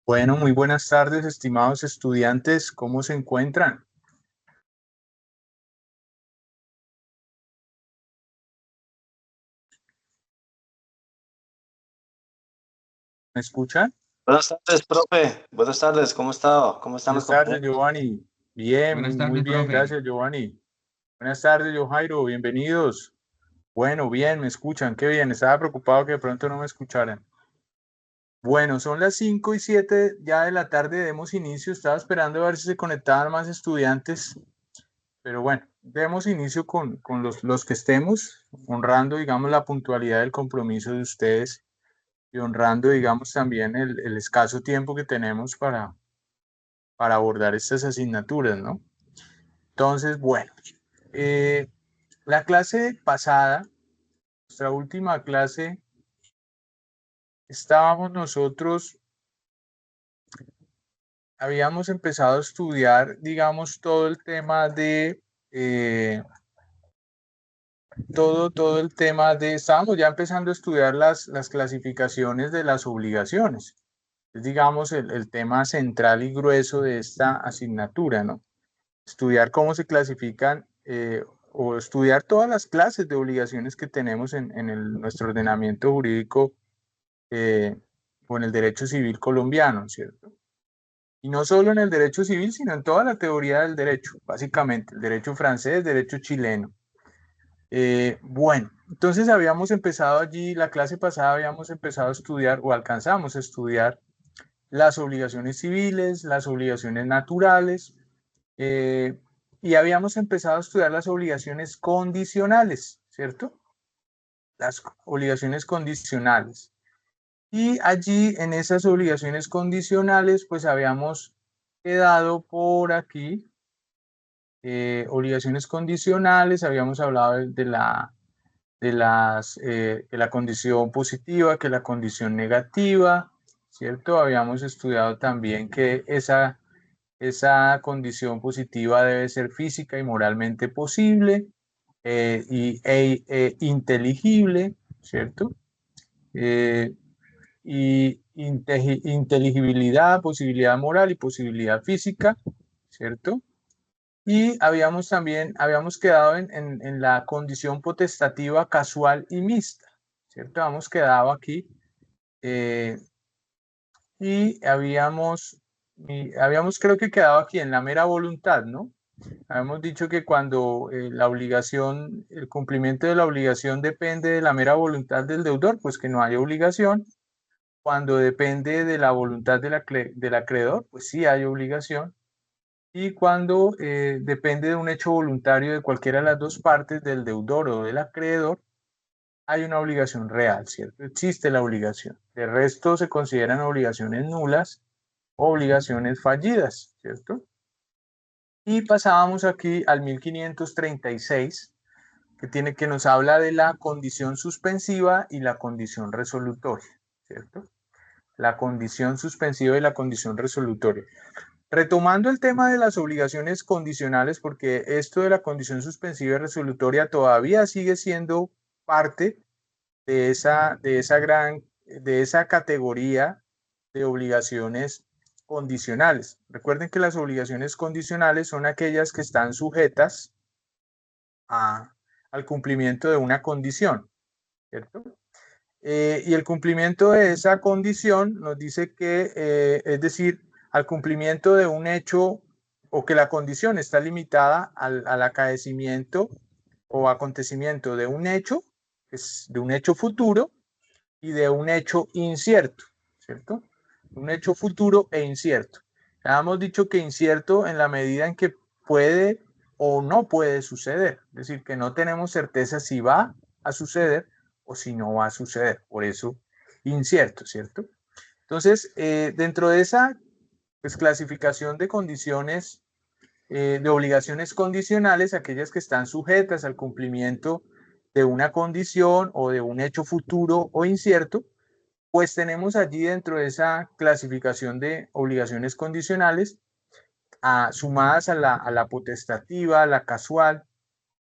Bueno, muy buenas tardes, estimados estudiantes. ¿Cómo se encuentran? ¿Me escuchan? Buenas tardes, profe. Buenas tardes, ¿cómo ha estado? ¿Cómo están los Buenas tardes, compañeros? Giovanni. Bien, Buenas muy tardes, bien, profe. gracias, Giovanni. Buenas tardes, Jairo, bienvenidos. Bueno, bien, me escuchan, qué bien. Estaba preocupado que de pronto no me escucharan. Bueno, son las 5:07 ya de la tarde, demos inicio. Estaba esperando a ver si se conectaban más estudiantes, pero bueno, demos inicio con los que estemos, honrando, digamos, la puntualidad del compromiso de ustedes y honrando, digamos, también el escaso tiempo que tenemos para abordar estas asignaturas, ¿no? Entonces, bueno, eh, la clase pasada, nuestra última clase, estábamos nosotros, habíamos empezado a estudiar, digamos, todo el tema de, todo el tema de, estábamos ya empezando a estudiar las clasificaciones de las obligaciones. Es, digamos, el tema central y grueso de esta asignatura, ¿no? Estudiar cómo se clasifican o estudiar todas las clases de obligaciones que tenemos en nuestro ordenamiento jurídico eh, o en el derecho civil colombiano, ¿cierto? Y no solo en el derecho civil, sino en toda la teoría del derecho, básicamente, el derecho francés, derecho chileno. Bueno, entonces habíamos empezado allí, la clase pasada habíamos empezado a estudiar o alcanzamos a estudiar las obligaciones civiles, las obligaciones naturales, eh, y habíamos empezado a estudiar las obligaciones condicionales, ¿cierto? Las obligaciones condicionales. Y allí en esas obligaciones condicionales, pues habíamos quedado por aquí, obligaciones condicionales, habíamos hablado de la condición positiva, que la condición negativa, ¿cierto? Habíamos estudiado también que esa condición positiva debe ser física y moralmente posible inteligible, ¿cierto? Eh, y inteligibilidad, posibilidad moral y posibilidad física, ¿cierto? Y habíamos quedado en la condición potestativa casual y mixta, ¿cierto? Habíamos quedado aquí eh, y habíamos creo que quedado aquí en la mera voluntad, ¿no? Habíamos dicho que cuando la obligación, el cumplimiento de la obligación depende de la mera voluntad del deudor, pues que no hay obligación. Cuando depende de la voluntad del acreedor, pues sí hay obligación. Y cuando depende de un hecho voluntario de cualquiera de las dos partes, del deudor o del acreedor, hay una obligación real, ¿cierto? Existe la obligación. De resto se consideran obligaciones nulas o obligaciones fallidas, ¿cierto? Y pasábamos aquí al 1536, que nos habla de la condición suspensiva y la condición resolutoria, ¿cierto? La condición suspensiva y la condición resolutoria. Retomando el tema de las obligaciones condicionales, porque esto de la condición suspensiva y resolutoria todavía sigue siendo parte de esa categoría de obligaciones condicionales. Recuerden que las obligaciones condicionales son aquellas que están sujetas al cumplimiento de una condición, ¿cierto? Y el cumplimiento de esa condición nos dice que, es decir, al cumplimiento de un hecho o que la condición está limitada al acaecimiento o acontecimiento de un hecho, es de un hecho futuro y de un hecho incierto, ¿cierto? Un hecho futuro e incierto. Ya hemos dicho que incierto en la medida en que puede o no puede suceder, es decir, que no tenemos certeza si va a suceder o si no va a suceder, por eso incierto, ¿cierto? Entonces, dentro de esa pues, clasificación de condiciones, de obligaciones condicionales, aquellas que están sujetas al cumplimiento de una condición o de un hecho futuro o incierto, pues tenemos allí dentro de esa clasificación de obligaciones condicionales, sumadas a la potestativa, a la casual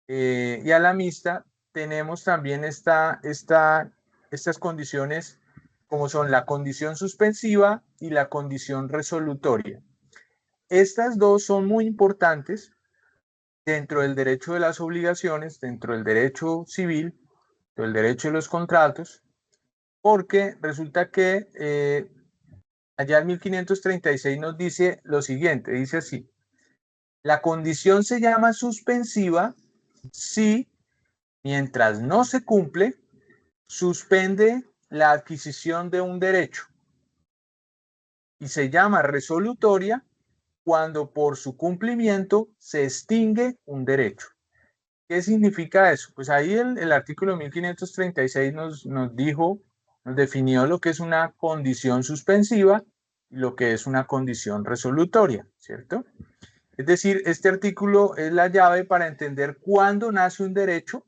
y a la mixta, tenemos también estas condiciones como son la condición suspensiva y la condición resolutoria. Estas dos son muy importantes dentro del derecho de las obligaciones, dentro del derecho civil, dentro del derecho de los contratos, porque resulta que allá el 1536 nos dice lo siguiente, dice así: la condición se llama suspensiva si, mientras no se cumple, suspende la adquisición de un derecho, y se llama resolutoria cuando por su cumplimiento se extingue un derecho. ¿Qué significa eso? Pues ahí el artículo 1536 nos dijo, nos definió lo que es una condición suspensiva y lo que es una condición resolutoria, ¿cierto? Es decir, este artículo es la llave para entender cuándo nace un derecho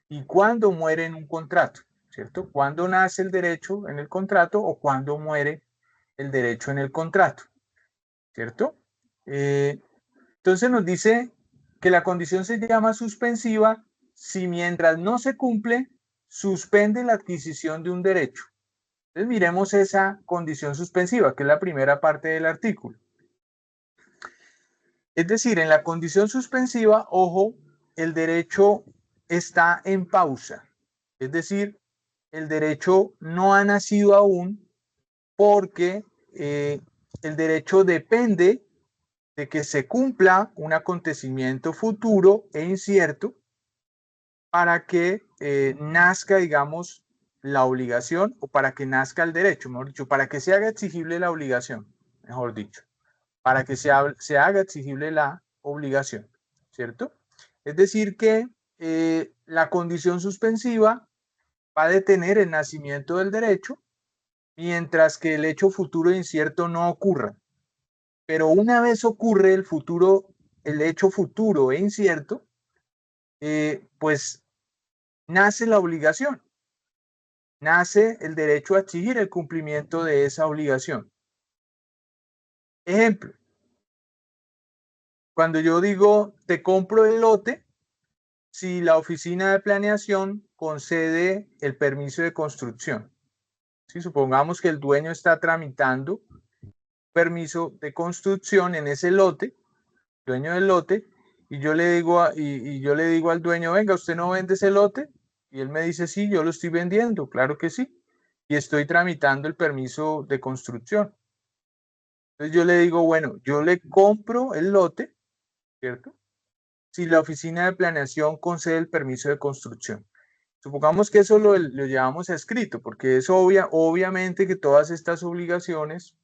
y cuándo muere en un contrato, ¿cierto? Cuándo nace el derecho en el contrato o cuándo muere el derecho en el contrato, ¿cierto? Entonces nos dice que la condición se llama suspensiva si mientras no se cumple, suspende la adquisición de un derecho. Entonces miremos esa condición suspensiva, que es la primera parte del artículo. Es decir, en la condición suspensiva, ojo, el derecho está en pausa. Es decir, el derecho no ha nacido aún porque el derecho depende de que se cumpla un acontecimiento futuro e incierto para que nazca, digamos, la obligación, o para que nazca el derecho, mejor dicho, para que se haga exigible la obligación, mejor dicho, para que se haga exigible la obligación, ¿cierto? Es decir que la condición suspensiva va a detener el nacimiento del derecho mientras que el hecho futuro e incierto no ocurra. Pero una vez ocurre el hecho futuro e incierto, pues nace la obligación, nace el derecho a exigir el cumplimiento de esa obligación. Ejemplo, cuando yo digo te compro el lote, si la oficina de planeación concede el permiso de construcción. Si supongamos que el dueño está tramitando permiso de construcción en ese lote, dueño del lote, y yo le digo al dueño, venga, ¿usted no vende ese lote? Y él me dice, sí, yo lo estoy vendiendo, claro que sí, y estoy tramitando el permiso de construcción. Entonces yo le digo, bueno, yo le compro el lote, ¿cierto? Si la oficina de planeación concede el permiso de construcción. Supongamos que eso lo llevamos a escrito, porque es obviamente que todas estas obligaciones,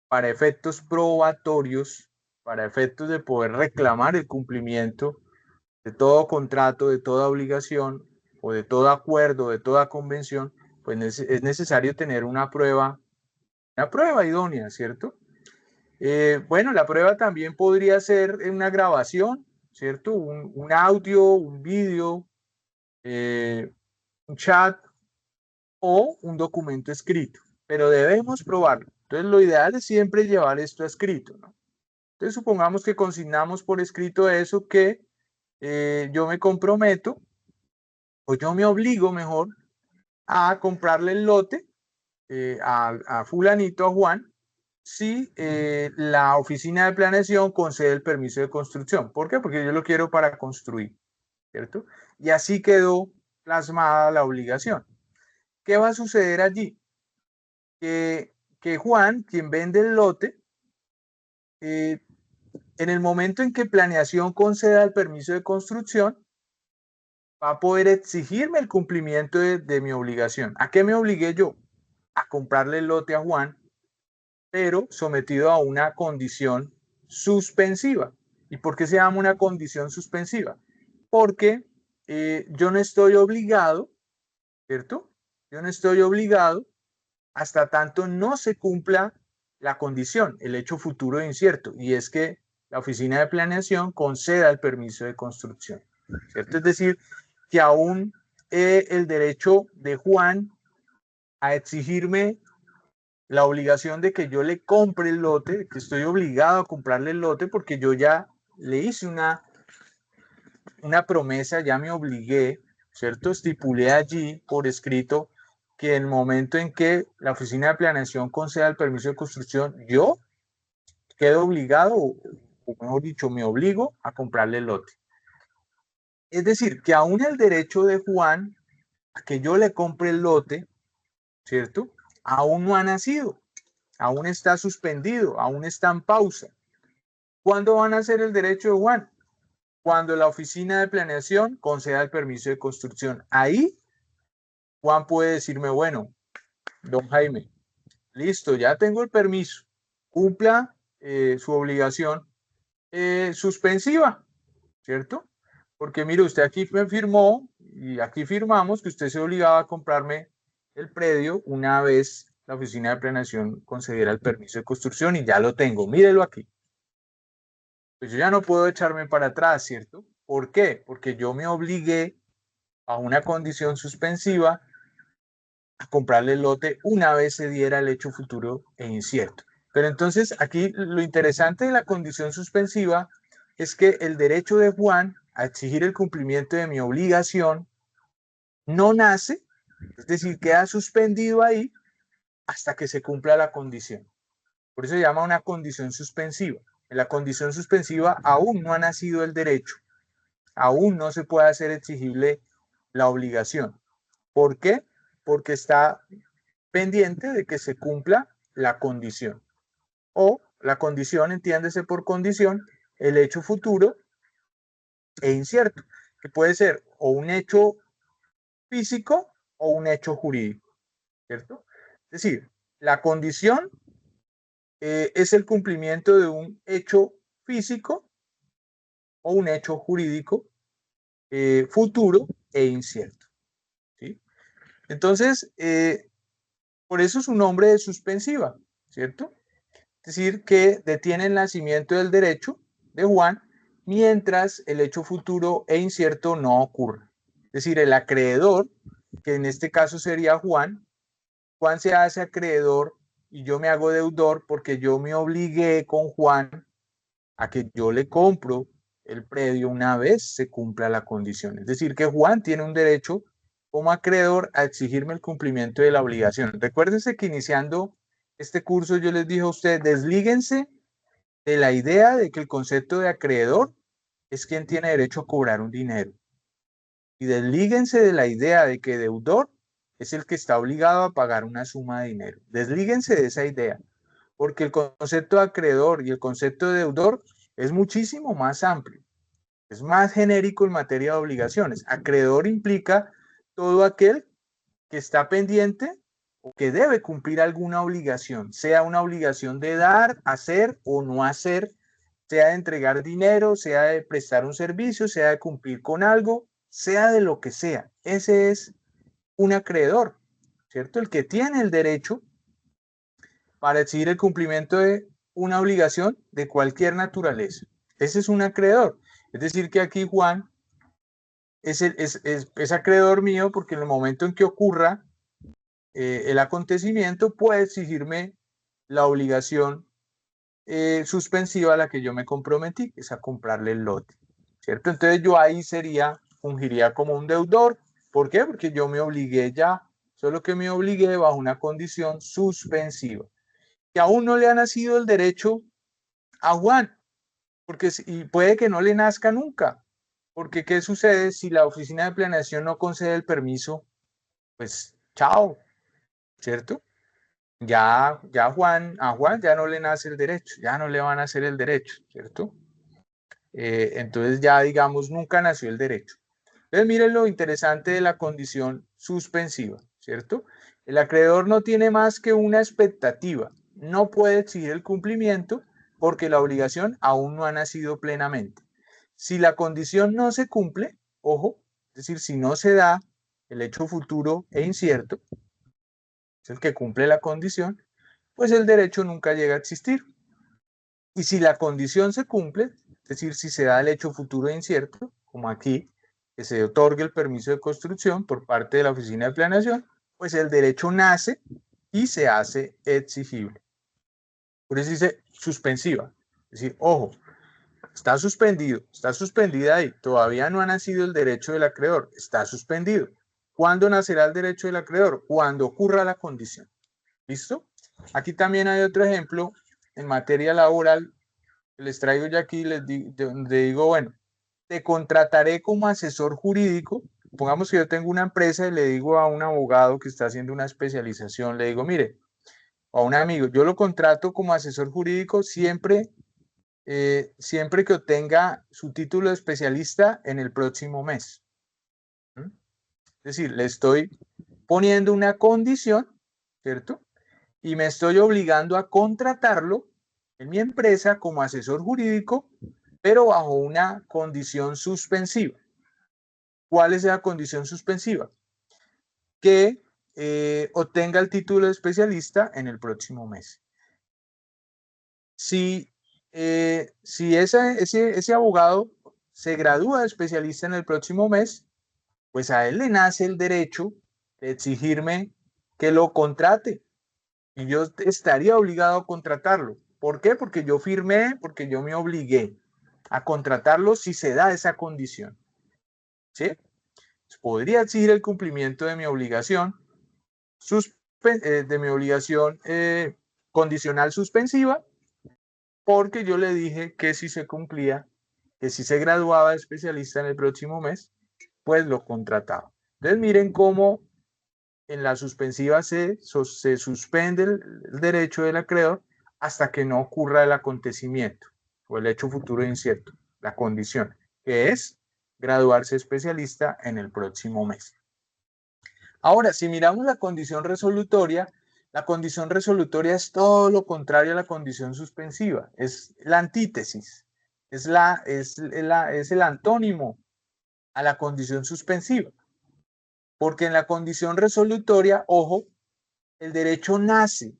para efectos probatorios, para efectos de poder reclamar el cumplimiento de todo contrato, de toda obligación o de todo acuerdo, de toda convención, pues es necesario tener una prueba idónea, ¿cierto? Bueno, la prueba también podría ser una grabación, ¿cierto? Un audio, un vídeo, un chat o un documento escrito, pero debemos probarlo. Entonces, lo ideal es siempre llevar esto escrito, ¿no? Entonces, supongamos que consignamos por escrito eso, que yo me comprometo, o yo me obligo mejor, a comprarle el lote a fulanito, a Juan, si la oficina de planeación concede el permiso de construcción. ¿Por qué? Porque yo lo quiero para construir, ¿cierto? Y así quedó plasmada la obligación. ¿Qué va a suceder allí? Que Juan, quien vende el lote, en el momento en que planeación conceda el permiso de construcción, va a poder exigirme el cumplimiento de mi obligación. ¿A qué me obligué yo? A comprarle el lote a Juan, pero sometido a una condición suspensiva. ¿Y por qué se llama una condición suspensiva? Porque yo no estoy obligado, ¿cierto? Yo no estoy obligado hasta tanto no se cumpla la condición, el hecho futuro e incierto, y es que la oficina de planeación conceda el permiso de construcción, ¿cierto? Es decir, que aún el derecho de Juan a exigirme la obligación de que yo le compre el lote, que estoy obligado a comprarle el lote porque yo ya le hice una promesa, ya me obligué, ¿cierto? Estipulé allí por escrito que en el momento en que la oficina de planeación conceda el permiso de construcción, yo quedo obligado, o mejor dicho, me obligo a comprarle el lote. Es decir, que aún el derecho de Juan a que yo le compre el lote, ¿cierto? Aún no ha nacido, aún está suspendido, aún está en pausa. ¿Cuándo van a nacer el derecho de Juan? Cuando la oficina de planeación conceda el permiso de construcción. Ahí Juan puede decirme, bueno, don Jaime, listo, ya tengo el permiso, cumpla su obligación suspensiva, ¿cierto? Porque mire, usted aquí me firmó y aquí firmamos que usted se obligaba a comprarme el predio una vez la oficina de planeación concediera el permiso de construcción y ya lo tengo, mírelo aquí. Pues yo ya no puedo echarme para atrás, ¿cierto? ¿Por qué? Porque yo me obligué a una condición suspensiva a comprarle el lote una vez se diera el hecho futuro e incierto. Pero entonces aquí lo interesante de la condición suspensiva es que el derecho de Juan a exigir el cumplimiento de mi obligación no nace, es decir, queda suspendido ahí hasta que se cumpla la condición. Por eso se llama una condición suspensiva. En la condición suspensiva aún no ha nacido el derecho, aún no se puede hacer exigible la obligación. ¿Por qué? Porque está pendiente de que se cumpla la condición. O la condición, entiéndese por condición, el hecho futuro e incierto, que puede ser o un hecho físico o un hecho jurídico, ¿cierto? Es decir, la condición es el cumplimiento de un hecho físico o un hecho jurídico futuro e incierto, ¿sí? Entonces, por eso su nombre es suspensiva, ¿cierto? Es decir, que detiene el nacimiento del derecho de Juan mientras el hecho futuro e incierto no ocurra. Es decir, el acreedor, que en este caso sería Juan, Juan se hace acreedor y yo me hago deudor porque yo me obligué con Juan a que yo le compro el predio una vez se cumpla la condición. Es decir, que Juan tiene un derecho como acreedor a exigirme el cumplimiento de la obligación. Recuérdense que iniciando este curso yo les dije a ustedes, deslíguense de la idea de que el concepto de acreedor es quien tiene derecho a cobrar un dinero. Y deslíguense de la idea de que deudor es el que está obligado a pagar una suma de dinero. Deslíguense de esa idea, porque el concepto de acreedor y el concepto de deudor es muchísimo más amplio, es más genérico en materia de obligaciones. Acreedor implica todo aquel que está pendiente o que debe cumplir alguna obligación, sea una obligación de dar, hacer o no hacer, sea de entregar dinero, sea de prestar un servicio, sea de cumplir con algo, sea de lo que sea. Ese es un acreedor, ¿cierto? El que tiene el derecho para exigir el cumplimiento de una obligación de cualquier naturaleza. Ese es un acreedor. Es decir, que aquí Juan es acreedor mío porque en el momento en que ocurra el acontecimiento puede exigirme la obligación suspensiva a la que yo me comprometí, que es a comprarle el lote, ¿cierto? Entonces yo ahí fungiría como un deudor. ¿Por qué? Porque yo me obligué ya, solo que me obligué bajo una condición suspensiva. Que aún no le ha nacido el derecho a Juan, porque y puede que no le nazca nunca, porque ¿qué sucede si la oficina de planeación no concede el permiso? Pues chao, ¿cierto? Ya a Juan ya no le nace el derecho, ya no le van a hacer el derecho, ¿cierto? Entonces ya digamos, nunca nació el derecho. Entonces miren lo interesante de la condición suspensiva, ¿cierto? El acreedor no tiene más que una expectativa, no puede exigir el cumplimiento porque la obligación aún no ha nacido plenamente. Si la condición no se cumple, ojo, es decir, si no se da el hecho futuro e incierto, es el que cumple la condición, pues el derecho nunca llega a existir. Y si la condición se cumple, es decir, si se da el hecho futuro e incierto, como aquí, que se otorgue el permiso de construcción por parte de la oficina de planeación, pues el derecho nace y se hace exigible. Por eso dice suspensiva. Es decir, ojo, está suspendido, está suspendida ahí, todavía no ha nacido el derecho del acreedor, está suspendido. ¿Cuándo nacerá el derecho del acreedor? Cuando ocurra la condición. ¿Listo? Aquí también hay otro ejemplo en materia laboral. Les traigo ya aquí, donde digo, bueno, te contrataré como asesor jurídico. Pongamos que yo tengo una empresa y le digo a un abogado que está haciendo una especialización, le digo, mire, a un amigo, yo lo contrato como asesor jurídico siempre que obtenga su título de especialista en el próximo mes. ¿Mm? Es decir, le estoy poniendo una condición, ¿cierto? Y me estoy obligando a contratarlo en mi empresa como asesor jurídico, pero bajo una condición suspensiva. ¿Cuál es la condición suspensiva? Que obtenga el título de especialista en el próximo mes. Si ese abogado se gradúa de especialista en el próximo mes, pues a él le nace el derecho de exigirme que lo contrate y yo estaría obligado a contratarlo. ¿Por qué? Porque yo firmé, porque yo me obligué a contratarlo si se da esa condición. ¿Sí? Podría exigir el cumplimiento de mi obligación, condicional suspensiva, porque yo le dije que si se cumplía, que si se graduaba de especialista en el próximo mes, pues lo contrataba. Entonces miren cómo en la suspensiva se suspende el derecho del acreedor hasta que no ocurra el acontecimiento o el hecho futuro incierto, la condición, que es graduarse especialista en el próximo mes. Ahora, si miramos la condición resolutoria es todo lo contrario a la condición suspensiva, es la antítesis, es el antónimo a la condición suspensiva. Porque en la condición resolutoria, ojo, el derecho nace,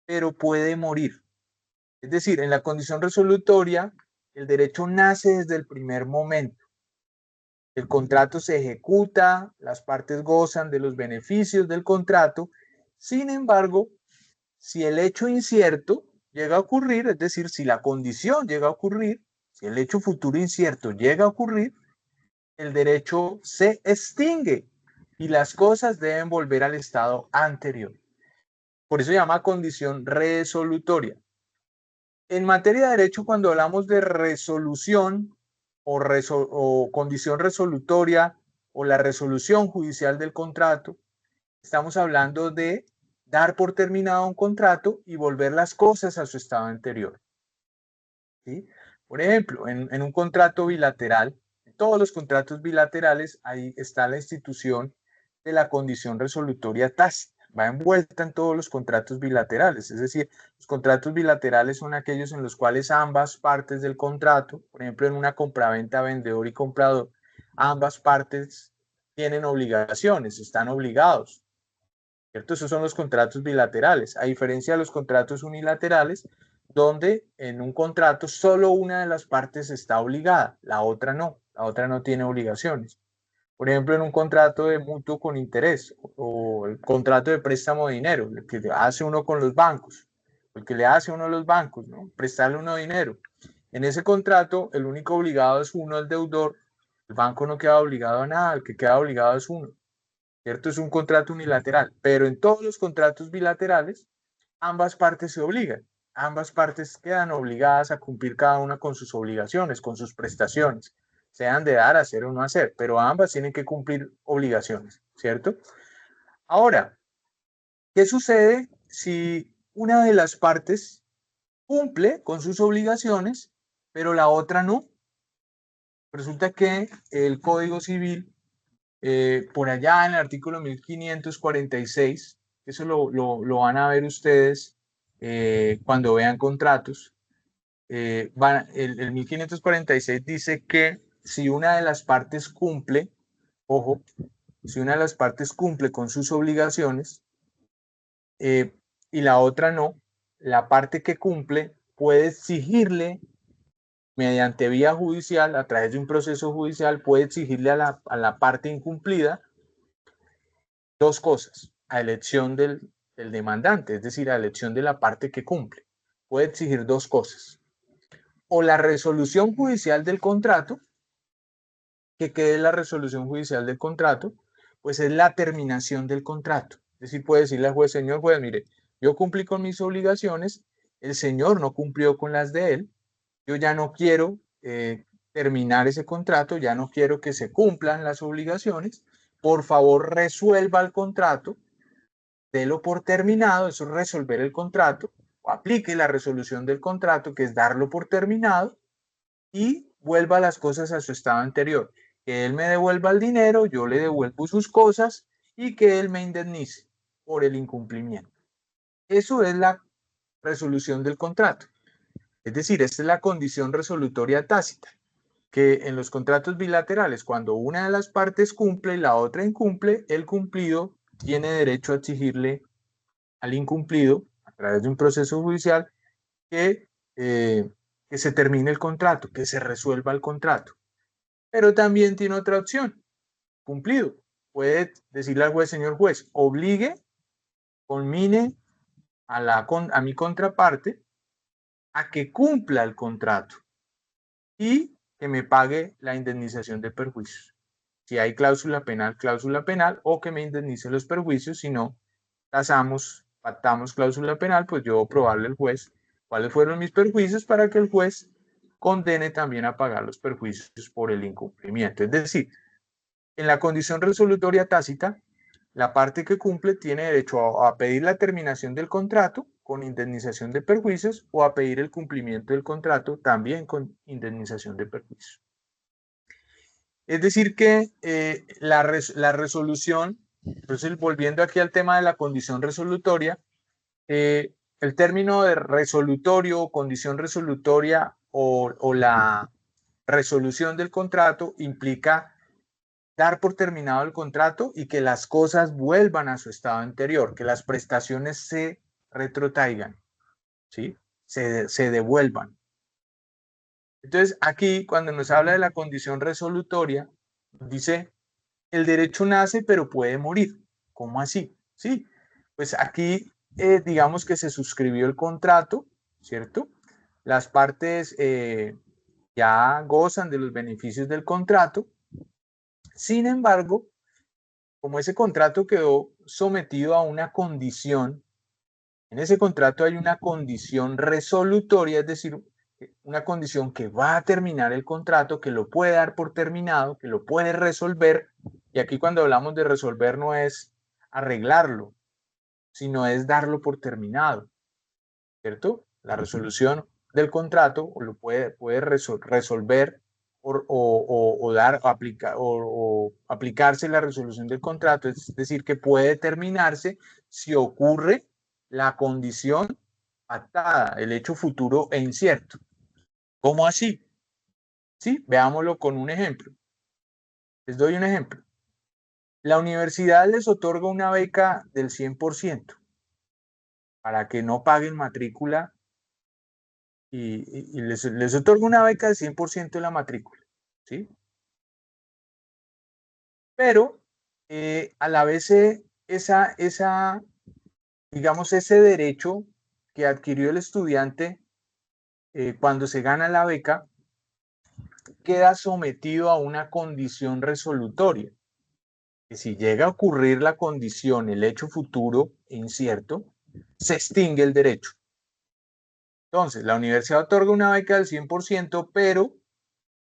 pero puede morir. Es decir, en la condición resolutoria, el derecho nace desde el primer momento. El contrato se ejecuta, las partes gozan de los beneficios del contrato. Sin embargo, si el hecho incierto llega a ocurrir, es decir, si la condición llega a ocurrir, si el hecho futuro incierto llega a ocurrir, el derecho se extingue y las cosas deben volver al estado anterior. Por eso se llama condición resolutoria. En materia de derecho, cuando hablamos de resolución o condición resolutoria o la resolución judicial del contrato, estamos hablando de dar por terminado un contrato y volver las cosas a su estado anterior. ¿Sí? Por ejemplo, en un contrato bilateral, en todos los contratos bilaterales, ahí está la institución de la condición resolutoria tácita. Va envuelta en todos los contratos bilaterales. Es decir, los contratos bilaterales son aquellos en los cuales ambas partes del contrato, por ejemplo, en una compraventa, vendedor y comprador, ambas partes tienen obligaciones, están obligados. ¿Cierto? Esos son los contratos bilaterales, a diferencia de los contratos unilaterales, donde en un contrato solo una de las partes está obligada, la otra no tiene obligaciones. Por ejemplo, en un contrato de mutuo con interés o el contrato de préstamo de dinero, el que hace uno con los bancos, el que le hace uno a los bancos, ¿no? Prestarle uno dinero. En ese contrato, el único obligado es uno, el deudor. El banco no queda obligado a nada, el que queda obligado es uno. ¿Cierto? Es un contrato unilateral, pero en todos los contratos bilaterales, ambas partes se obligan, ambas partes quedan obligadas a cumplir cada una con sus obligaciones, con sus prestaciones, sean de dar, hacer o no hacer, pero ambas tienen que cumplir obligaciones, ¿cierto? Ahora, ¿qué sucede si una de las partes cumple con sus obligaciones, pero la otra no? Resulta que el Código Civil por allá en el artículo 1546, eso lo van a ver ustedes cuando vean contratos, el 1546 dice que si una de las partes cumple, ojo, si una de las partes cumple con sus obligaciones y la otra no, la parte que cumple puede exigirle mediante vía judicial, a través de un proceso judicial, puede exigirle a la parte incumplida dos cosas, a elección del demandante, es decir, a elección de la parte que cumple. Puede exigir dos cosas. O la resolución judicial del contrato, que quede la resolución judicial del contrato, pues es la terminación del contrato. Es decir, puede decirle al juez, señor juez, mire, yo cumplí con mis obligaciones, el señor no cumplió con las de él, yo ya no quiero terminar ese contrato, ya no quiero que se cumplan las obligaciones, por favor resuelva el contrato, délo por terminado, eso es resolver el contrato, o aplique la resolución del contrato, que es darlo por terminado, y vuelva las cosas a su estado anterior. Que él me devuelva el dinero, yo le devuelvo sus cosas y que él me indemnice por el incumplimiento. Eso es la resolución del contrato. Es decir, esta es la condición resolutoria tácita, que en los contratos bilaterales, cuando una de las partes cumple y la otra incumple, el cumplido tiene derecho a exigirle al incumplido, a través de un proceso judicial, que se termine el contrato, que se resuelva el contrato. Pero también tiene otra opción, cumplido. Puede decirle al juez, señor juez, obligue, conmine a mi contraparte a que cumpla el contrato y que me pague la indemnización de perjuicios. Si hay cláusula penal, o que me indemnice los perjuicios. Si no, pactamos cláusula penal, pues yo probarle al juez cuáles fueron mis perjuicios para que el juez condene también a pagar los perjuicios por el incumplimiento. Es decir, en la condición resolutoria tácita, la parte que cumple tiene derecho a pedir la terminación del contrato con indemnización de perjuicios o a pedir el cumplimiento del contrato también con indemnización de perjuicios. Es decir que la resolución, entonces volviendo aquí al tema de la condición resolutoria, el término de resolutorio o condición resolutoria o la resolución del contrato implica dar por terminado el contrato y que las cosas vuelvan a su estado anterior, que las prestaciones se retrotraigan, ¿sí? Se devuelvan. Entonces, aquí, cuando nos habla de la condición resolutoria, dice, el derecho nace pero puede morir. ¿Cómo así? Sí, pues aquí digamos que se suscribió el contrato, ¿cierto? Las partes ya gozan de los beneficios del contrato. Sin embargo, como ese contrato quedó sometido a una condición, en ese contrato hay una condición resolutoria, es decir, una condición que va a terminar el contrato, que lo puede dar por terminado, que lo puede resolver. Y aquí cuando hablamos de resolver no es arreglarlo, sino es darlo por terminado, ¿cierto? La resolución del contrato lo puede resolver o aplicarse la resolución del contrato, es decir, que puede determinarse si ocurre la condición pactada, el hecho futuro e incierto. ¿Cómo así? Sí, veámoslo con un ejemplo. Les doy un ejemplo. La universidad les otorga una beca del 100% para que no paguen matrícula y les otorga una beca del 100% de la matrícula, ¿sí? Pero a la vez digamos, ese derecho que adquirió el estudiante cuando se gana la beca queda sometido a una condición resolutoria. Que si llega a ocurrir la condición, el hecho futuro incierto, se extingue el derecho. Entonces, la universidad otorga una beca del 100%, pero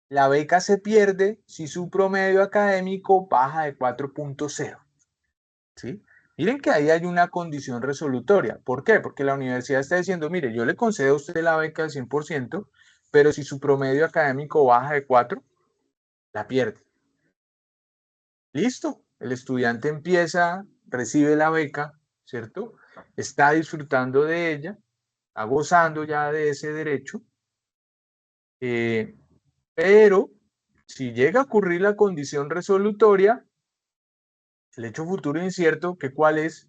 la beca se pierde si su promedio académico baja de 4.0. ¿Sí? Miren que ahí hay una condición resolutoria. ¿Por qué? Porque la universidad está diciendo, mire, yo le concedo a usted la beca del 100%, pero si su promedio académico baja de 4, la pierde. Listo, el estudiante recibe la beca, ¿cierto? Está disfrutando de ella, está gozando ya de ese derecho, pero si llega a ocurrir la condición resolutoria, el hecho futuro incierto, que ¿cuál es?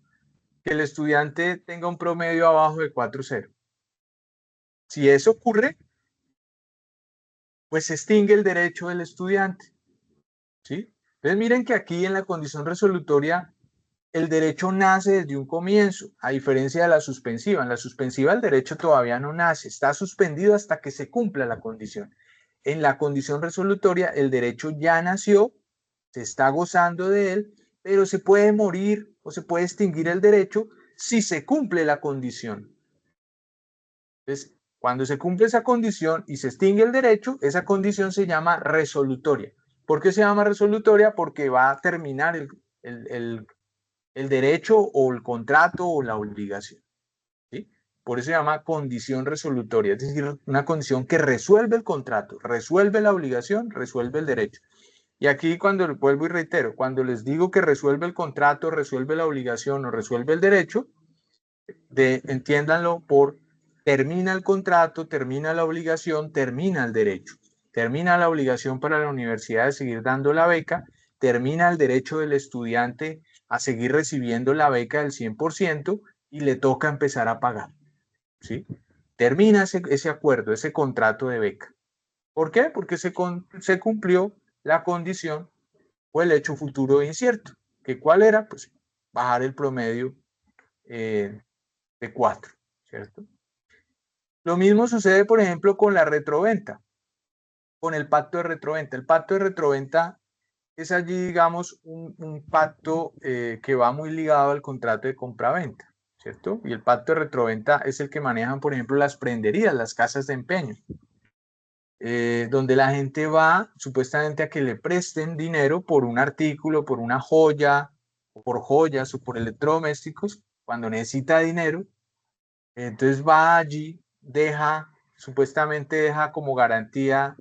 Que el estudiante tenga un promedio abajo de 4.0. Si eso ocurre, pues se extingue el derecho del estudiante, ¿sí? Entonces miren que aquí en la condición resolutoria el derecho nace desde un comienzo, a diferencia de la suspensiva. En la suspensiva el derecho todavía no nace, está suspendido hasta que se cumpla la condición. En la condición resolutoria el derecho ya nació, se está gozando de él pero se puede morir o se puede extinguir el derecho si se cumple la condición. Entonces, cuando se cumple esa condición y se extingue el derecho, esa condición se llama resolutoria. ¿Por qué se llama resolutoria? Porque va a terminar el derecho o el contrato o la obligación. ¿Sí? Por eso se llama condición resolutoria, es decir, una condición que resuelve el contrato, resuelve la obligación, resuelve el derecho. Y aquí cuando vuelvo y reitero, cuando les digo que resuelve el contrato, resuelve la obligación o resuelve el derecho, entiéndanlo por termina el contrato, termina la obligación, termina el derecho. Termina la obligación para la universidad de seguir dando la beca, termina el derecho del estudiante a seguir recibiendo la beca del 100% y le toca empezar a pagar. ¿Sí? Termina ese acuerdo, ese contrato de beca. ¿Por qué? Porque se cumplió la condición o el hecho futuro incierto. ¿Que cuál era? Pues bajar el promedio de 4, ¿cierto? Lo mismo sucede, por ejemplo, con la retroventa, con el pacto de retroventa. El pacto de retroventa es allí, digamos, un pacto que va muy ligado al contrato de compraventa, ¿cierto? Y el pacto de retroventa es el que manejan, por ejemplo, las prenderías, las casas de empeño, donde la gente va supuestamente a que le presten dinero por un artículo, por una joya, o por joyas o por electrodomésticos, cuando necesita dinero. Entonces va allí, supuestamente deja como garantía,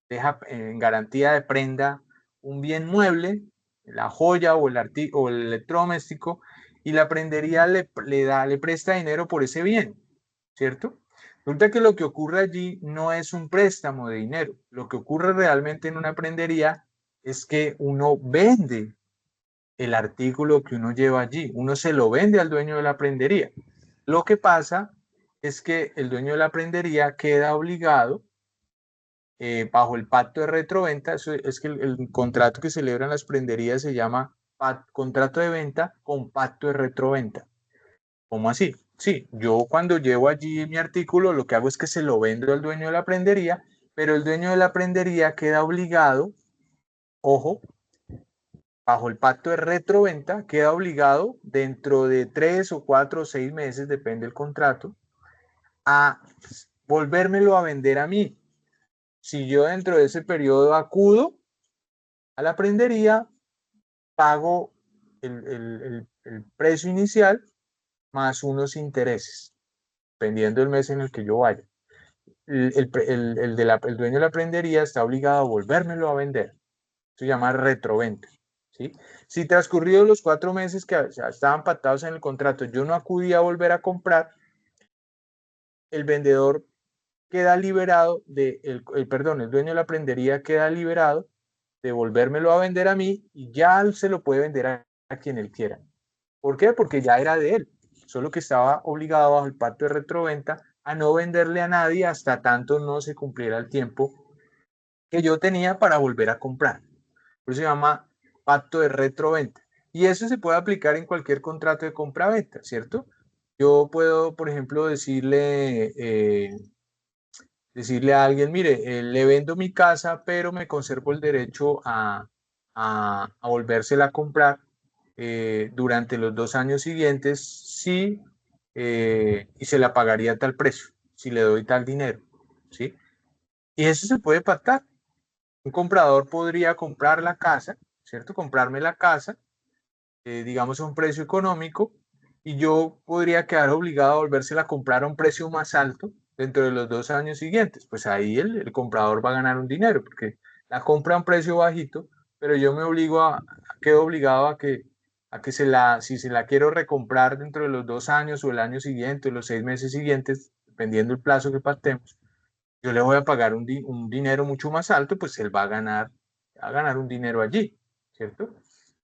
deja en garantía de prenda un bien mueble, la joya o o el electrodoméstico, y la prendería le presta dinero por ese bien, ¿cierto? Resulta que lo que ocurre allí no es un préstamo de dinero. Lo que ocurre realmente en una prendería es que uno vende el artículo que uno lleva allí, uno se lo vende al dueño de la prendería. Lo que pasa es que el dueño de la prendería queda obligado bajo el pacto de retroventa. Eso es que el contrato que celebran las prenderías se llama contrato de venta con pacto de retroventa. ¿Cómo así? Sí, yo cuando llevo allí mi artículo lo que hago es que se lo vendo al dueño de la prendería, pero el dueño de la prendería queda obligado, ojo, bajo el pacto de retroventa, queda obligado dentro de 3 o 4 o 6 meses, depende del contrato, a volvérmelo a vender a mí. Si yo dentro de ese periodo acudo a la prendería, pago el precio inicial más unos intereses, dependiendo del mes en el que yo vaya. El dueño de la prendería está obligado a volvérmelo a vender. Se llama retroventa. ¿Sí? Si transcurridos los 4 meses que estaban pactados en el contrato, yo no acudí a volver a comprar, el vendedor queda liberado el dueño de la prendería queda liberado de volvérmelo a vender a mí y ya se lo puede vender a quien él quiera. ¿Por qué? Porque ya era de él, solo que estaba obligado bajo el pacto de retroventa a no venderle a nadie hasta tanto no se cumpliera el tiempo que yo tenía para volver a comprar. Por eso se llama pacto de retroventa. Y eso se puede aplicar en cualquier contrato de compra-venta, ¿cierto? Yo puedo, por ejemplo, decirle a alguien, mire, le vendo mi casa, pero me conservo el derecho a volvérsela a comprar durante los 2 años siguientes, sí, y se la pagaría a tal precio, si le doy tal dinero, ¿sí? Y eso se puede pactar. Un comprador podría comprar la casa, ¿cierto? Comprarme la casa, digamos a un precio económico, y yo podría quedar obligado a volvérsela a comprar a un precio más alto dentro de los 2 años siguientes. Pues ahí el comprador va a ganar un dinero, porque la compra a un precio bajito, pero yo me quedo obligado a que si se la quiero recomprar dentro de los 2 años o el año siguiente o los 6 meses siguientes, dependiendo del plazo que pactemos, yo le voy a pagar un dinero mucho más alto, pues él va a ganar un dinero allí, ¿cierto?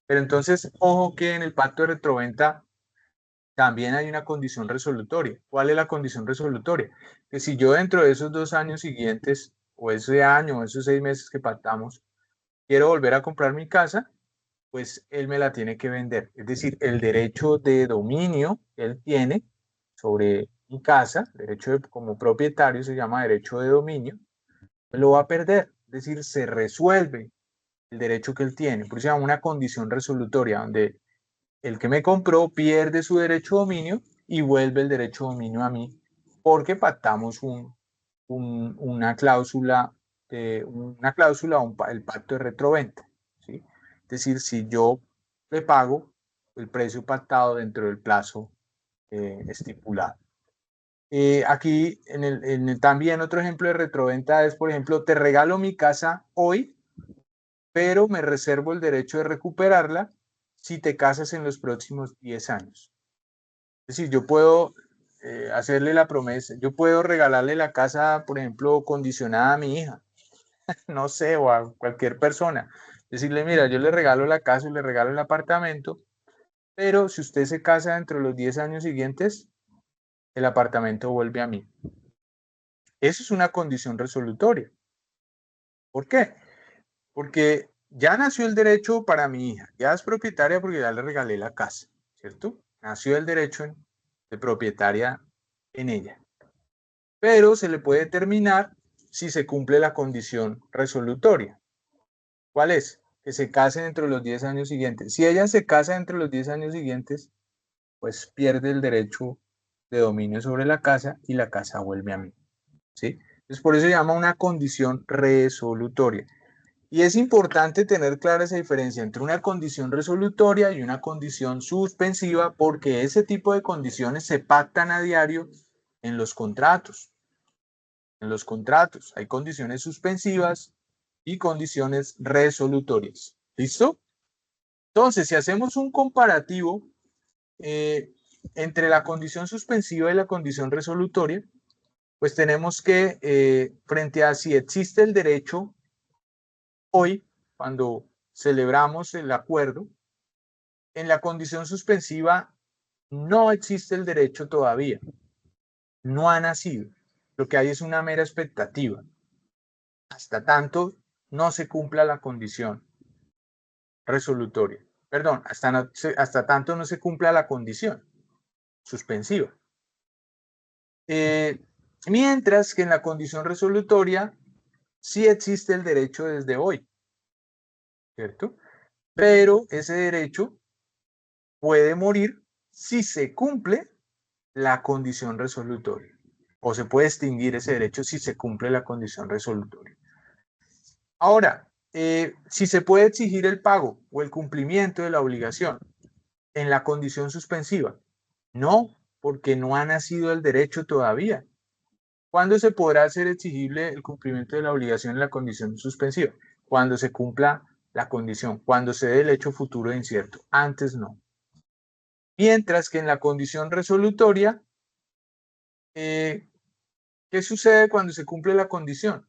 Pero entonces, ojo que en el pacto de retroventa también hay una condición resolutoria. ¿Cuál es la condición resolutoria? Que si yo dentro de esos 2 años siguientes, o ese año, o esos 6 meses que pactamos, quiero volver a comprar mi casa, pues él me la tiene que vender. Es decir, el derecho de dominio que él tiene sobre mi casa, como propietario se llama derecho de dominio, lo va a perder. Es decir, se resuelve el derecho que él tiene. Por eso se llama una condición resolutoria, donde el que me compró pierde su derecho de dominio y vuelve el derecho de dominio a mí, porque pactamos una cláusula, el pacto de retroventa, ¿sí? Es decir, si yo le pago el precio pactado dentro del plazo estipulado. Aquí también otro ejemplo de retroventa es, por ejemplo, te regalo mi casa hoy, pero me reservo el derecho de recuperarla si te casas en los próximos 10 años. Es decir, yo puedo hacerle la promesa, yo puedo regalarle la casa, por ejemplo, condicionada a mi hija, no sé, o a cualquier persona. Decirle, mira, yo le regalo la casa, le regalo el apartamento, pero si usted se casa dentro de los 10 años siguientes, el apartamento vuelve a mí. Eso es una condición resolutoria. ¿Por qué? Porque ya nació el derecho para mi hija, ya es propietaria porque ya le regalé la casa, ¿cierto? Nació el derecho de propietaria en ella. Pero se le puede terminar si se cumple la condición resolutoria. ¿Cuál es? Que se casen entre los 10 años siguientes. Si ella se casa entre los 10 años siguientes, pues pierde el derecho de dominio sobre la casa y la casa vuelve a mí, ¿sí? Entonces, por eso se llama una condición resolutoria. Y es importante tener clara esa diferencia entre una condición resolutoria y una condición suspensiva, porque ese tipo de condiciones se pactan a diario en los contratos. En los contratos hay condiciones suspensivas y condiciones resolutorias. ¿Listo? Entonces, si hacemos un comparativo entre la condición suspensiva y la condición resolutoria, pues tenemos que, frente a si existe el derecho hoy, cuando celebramos el acuerdo, en la condición suspensiva no existe el derecho todavía, no ha nacido. Lo que hay es una mera expectativa. Hasta tanto no se cumpla la condición resolutoria. Perdón, hasta tanto no se cumpla la condición suspensiva. Mientras que en la condición resolutoria sí existe el derecho desde hoy, ¿cierto? Pero ese derecho puede morir si se cumple la condición resolutoria, o se puede extinguir ese derecho si se cumple la condición resolutoria. Ahora, si se puede exigir el pago o el cumplimiento de la obligación en la condición suspensiva, no, porque no ha nacido el derecho todavía. ¿Cuándo se podrá hacer exigible el cumplimiento de la obligación en la condición suspensiva? Cuando se cumpla la condición, cuando se dé el hecho futuro incierto. Antes no. Mientras que en la condición resolutoria, ¿qué sucede cuando se cumple la condición?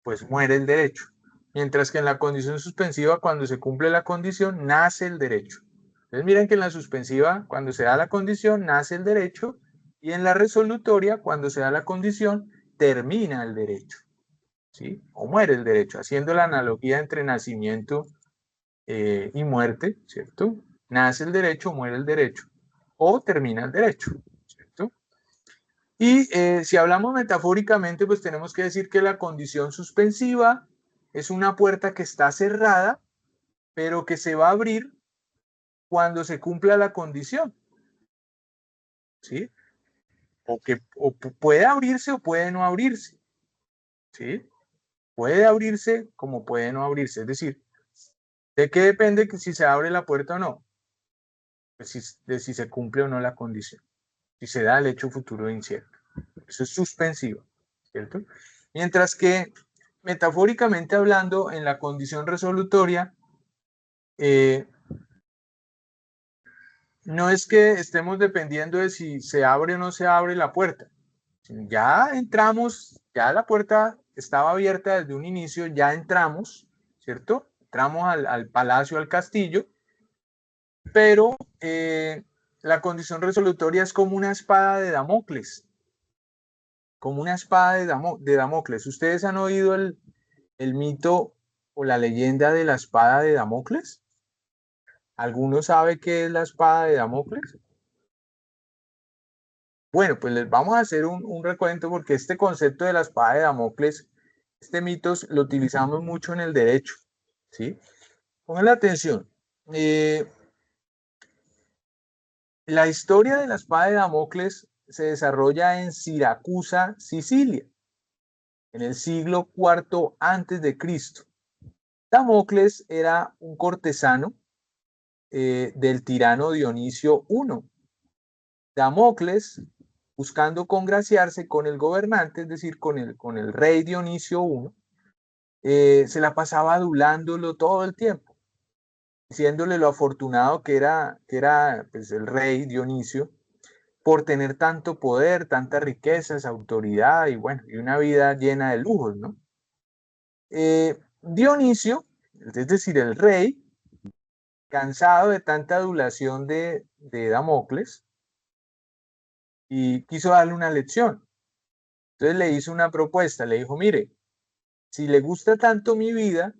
Pues muere el derecho. Mientras que en la condición suspensiva, cuando se cumple la condición, nace el derecho. Entonces miren que en la suspensiva, cuando se da la condición, nace el derecho, y en la resolutoria, cuando se da la condición, termina el derecho, ¿sí? O muere el derecho, haciendo la analogía entre nacimiento y muerte, ¿cierto? Nace el derecho, muere el derecho, o termina el derecho, ¿cierto? Y si hablamos metafóricamente, pues tenemos que decir que la condición suspensiva es una puerta que está cerrada, pero que se va a abrir cuando se cumpla la condición, ¿sí? O puede abrirse o puede no abrirse, ¿sí? Puede abrirse como puede no abrirse. Es decir, ¿de qué depende que si se abre la puerta o no? Pues de si se cumple o no la condición, si se da el hecho futuro incierto. Eso es suspensivo, ¿cierto? Mientras que, metafóricamente hablando, en la condición resolutoria, no es que estemos dependiendo de si se abre o no se abre la puerta. Ya entramos, ya la puerta estaba abierta desde un inicio, ya entramos, ¿cierto? Entramos al palacio, al castillo, pero la condición resolutoria es como una espada de Damocles, como una espada de Damocles. ¿Ustedes han oído el mito o la leyenda de la espada de Damocles? ¿Alguno sabe qué es la espada de Damocles? Bueno, pues les vamos a hacer un recuento, porque este concepto de la espada de Damocles, este mito lo utilizamos mucho en el derecho. ¿sí? Pongan atención. La historia de la espada de Damocles se desarrolla en Siracusa, Sicilia, en el siglo IV antes de Cristo. Damocles era un cortesano del tirano Dionisio I. Damocles, buscando congraciarse con el gobernante, es decir, con el rey Dionisio I, se la pasaba adulándolo todo el tiempo, diciéndole lo afortunado que era pues, el rey Dionisio por tener tanto poder, tantas riquezas, autoridad y bueno, y una vida llena de lujos, ¿no? Dionisio, es decir, el rey, cansado de tanta adulación de Damocles, y quiso darle una lección. Entonces le hizo una propuesta, le dijo, mire, si le gusta tanto mi vida,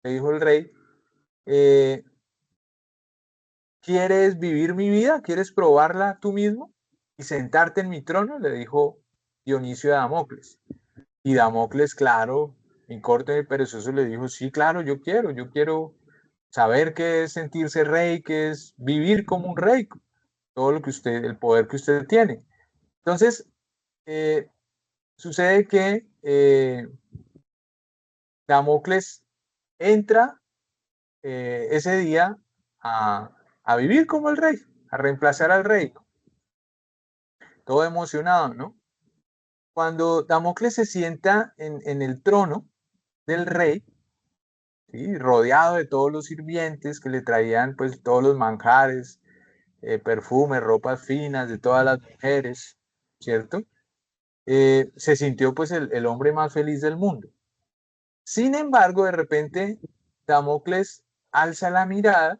le dijo el rey, ¿quieres vivir mi vida? ¿Quieres probarla tú mismo? Y sentarte en mi trono, le dijo Dionisio a Damocles. Y Damocles, claro, en corto y perezoso le dijo, sí, claro, yo quiero saber qué es sentirse rey, qué es vivir como un rey, todo lo que usted, el poder que usted tiene. Entonces, sucede que Damocles entra ese día a, a vivir como el rey, a reemplazar al rey, todo emocionado, ¿no? Cuando Damocles se sienta en el trono del rey, ¿sí? Rodeado de todos los sirvientes que le traían pues todos los manjares, perfumes, ropas finas de todas las mujeres, ¿cierto? Se sintió pues el hombre más feliz del mundo. Sin embargo, de repente, Damocles alza la mirada,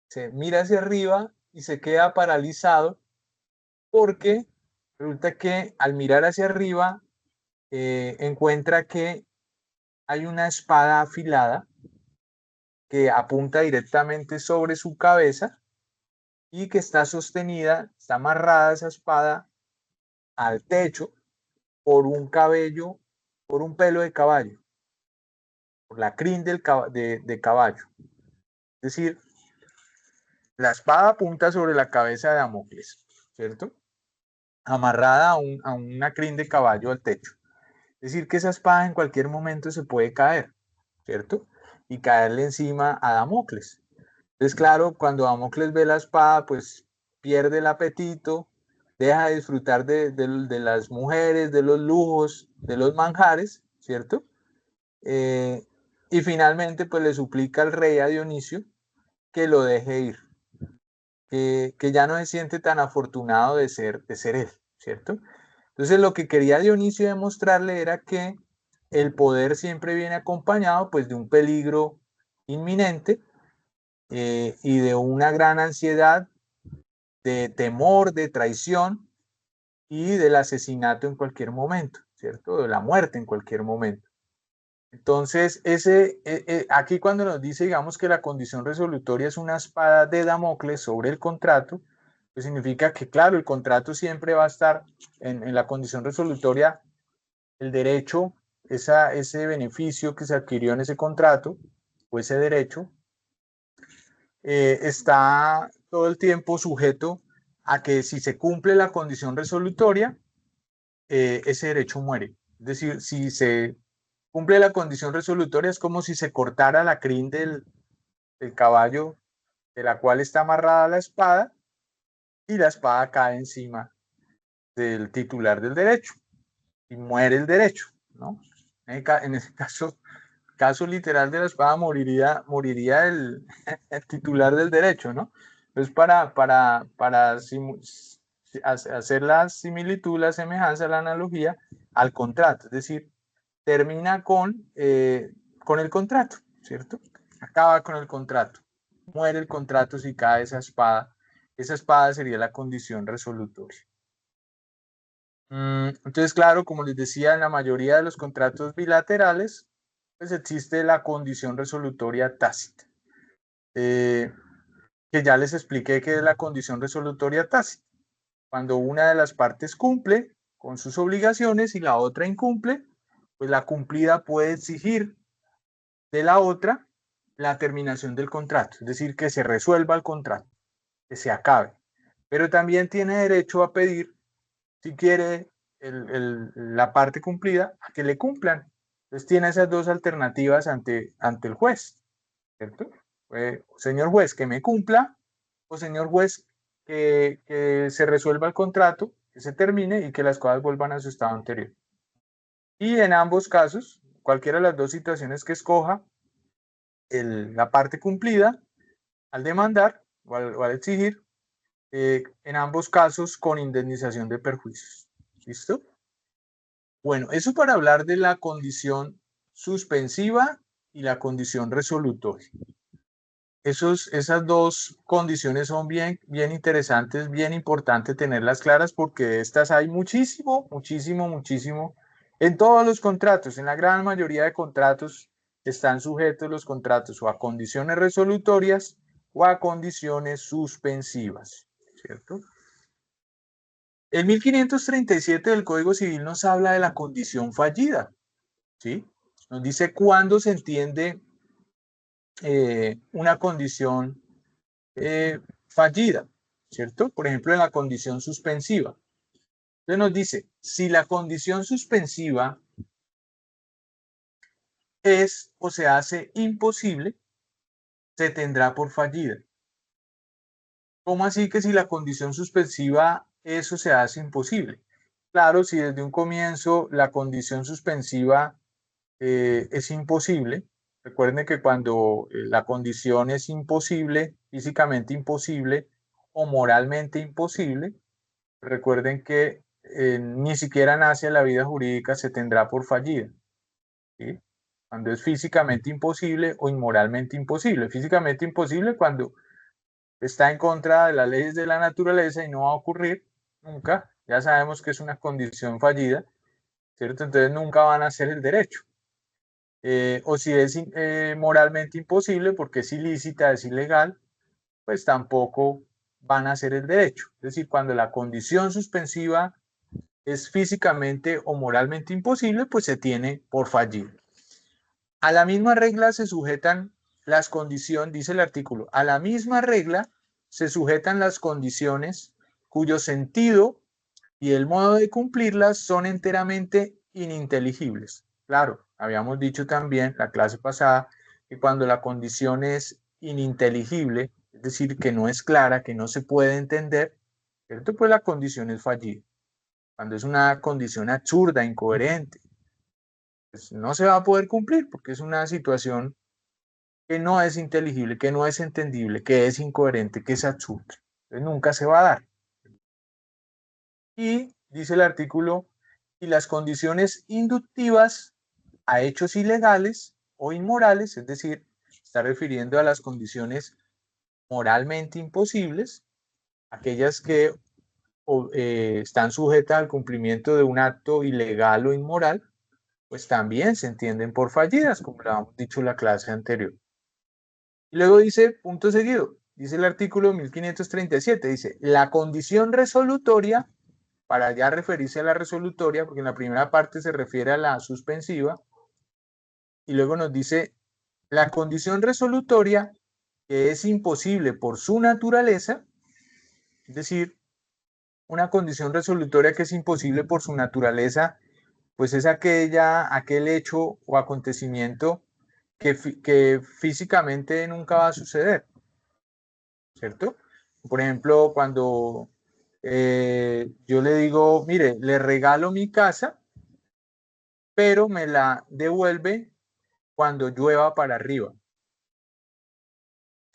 se mira hacia arriba y se queda paralizado porque resulta que al mirar hacia arriba encuentra que hay una espada afilada que apunta directamente sobre su cabeza y que está sostenida, está amarrada esa espada al techo por un cabello, por un pelo de caballo, por la crin de caballo. Es decir, la espada apunta sobre la cabeza de Damocles, ¿cierto? Amarrada a una crin de caballo al techo. Es decir, que esa espada en cualquier momento se puede caer, ¿cierto? Y caerle encima a Damocles. Entonces, claro, cuando Damocles ve la espada, pues pierde el apetito, deja de disfrutar de las mujeres, de los lujos, de los manjares, ¿cierto? Y finalmente, pues le suplica al rey a Dionisio que lo deje ir, que ya no se siente tan afortunado de ser él, ¿cierto? Entonces, lo que quería Dionisio demostrarle era que el poder siempre viene acompañado, pues, de un peligro inminente y de una gran ansiedad, de temor, de traición y del asesinato en cualquier momento, ¿cierto? De la muerte en cualquier momento. Entonces, aquí cuando nos dice, digamos, que la condición resolutoria es una espada de Damocles sobre el contrato, pues significa que, claro, el contrato siempre va a estar en la condición resolutoria, el derecho, ese beneficio que se adquirió en ese contrato, o ese derecho, está todo el tiempo sujeto a que si se cumple la condición resolutoria, ese derecho muere. Es decir, si se cumple la condición resolutoria, es como si se cortara la crin del caballo de la cual está amarrada la espada y la espada cae encima del titular del derecho y muere el derecho, ¿no? En ese caso literal de la espada moriría el titular del derecho, ¿no? Entonces, para hacer la similitud, la semejanza, la analogía al contrato, es decir, termina con el contrato, ¿cierto? Acaba con el contrato, muere el contrato si cae esa espada sería la condición resolutoria. Entonces, claro, como les decía, en la mayoría de los contratos bilaterales, pues existe la condición resolutoria tácita, que ya les expliqué que es la condición resolutoria tácita. Cuando una de las partes cumple con sus obligaciones y la otra incumple, pues la cumplida puede exigir de la otra la terminación del contrato, es decir, que se resuelva el contrato, que se acabe. Pero también tiene derecho a pedir, si quiere, la parte cumplida, a que le cumplan. Entonces tiene esas dos alternativas ante el juez, ¿cierto? Señor juez, que me cumpla, o señor juez, que se resuelva el contrato, que se termine y que las cosas vuelvan a su estado anterior. Y en ambos casos, cualquiera de las dos situaciones que escoja, la parte cumplida, al demandar o al exigir, en ambos casos con indemnización de perjuicios. ¿Listo? Bueno, eso para hablar de la condición suspensiva y la condición resolutoria. Esas dos condiciones son bien interesantes, bien importante tenerlas claras porque de estas hay muchísimo en todos los contratos. En la gran mayoría de contratos están sujetos los contratos o a condiciones resolutorias o a condiciones suspensivas, ¿cierto? El 1537 del Código Civil nos habla de la condición fallida, ¿sí? Nos dice cuándo se entiende una condición fallida, ¿cierto? Por ejemplo, en la condición suspensiva. Entonces nos dice, si la condición suspensiva es o se hace imposible, se tendrá por fallida. ¿Cómo así que si la condición suspensiva es o se hace imposible? Claro, si desde un comienzo la condición suspensiva es imposible, recuerden que cuando la condición es imposible, físicamente imposible o moralmente imposible, recuerden que ni siquiera nace a la vida jurídica, se tendrá por fallida, ¿sí? Cuando es físicamente imposible o inmoralmente imposible. Físicamente imposible cuando está en contra de las leyes de la naturaleza y no va a ocurrir nunca. Ya sabemos que es una condición fallida, ¿cierto? Entonces nunca van a hacer el derecho. O si es moralmente imposible porque es ilícita, es ilegal, pues tampoco van a hacer el derecho. Es decir, cuando la condición suspensiva es físicamente o moralmente imposible, pues se tiene por fallido. A la misma regla se sujetan las condiciones, dice el artículo, a la misma regla se sujetan las condiciones cuyo sentido y el modo de cumplirlas son enteramente ininteligibles. Claro, habíamos dicho también la clase pasada que cuando la condición es ininteligible, es decir, que no es clara, que no se puede entender, ¿cierto? Pues la condición es fallida. Cuando es una condición absurda, incoherente, pues no se va a poder cumplir porque es una situación que no es inteligible, que no es entendible, que es incoherente, que es absurda. Entonces nunca se va a dar. Y dice el artículo, y las condiciones inductivas a hechos ilegales o inmorales, es decir, está refiriendo a las condiciones moralmente imposibles, aquellas que están sujetas al cumplimiento de un acto ilegal o inmoral, pues también se entienden por fallidas, como lo hemos dicho en la clase anterior. Y luego dice, punto seguido, dice el artículo 1537, dice, la condición resolutoria, para ya referirse a la resolutoria, porque en la primera parte se refiere a la suspensiva, y luego nos dice, la condición resolutoria que es imposible por su naturaleza, es decir, una condición resolutoria que es imposible por su naturaleza, pues es aquel hecho o acontecimiento que físicamente nunca va a suceder, ¿cierto? Por ejemplo, cuando yo le digo, mire, le regalo mi casa, pero me la devuelve cuando llueva para arriba,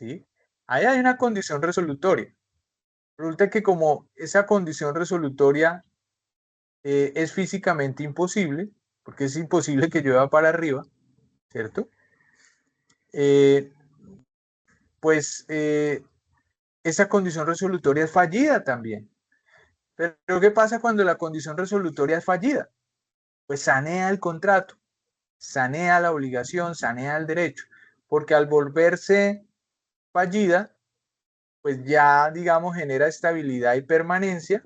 ¿sí? Ahí hay una condición resolutoria. Resulta que como esa condición resolutoria es físicamente imposible, porque es imposible que llueva para arriba, ¿cierto? Eh, pues esa condición resolutoria es fallida también. Pero ¿qué pasa cuando la condición resolutoria es fallida? Pues sanea el contrato, sanea la obligación, sanea el derecho, porque al volverse fallida, pues ya, digamos, genera estabilidad y permanencia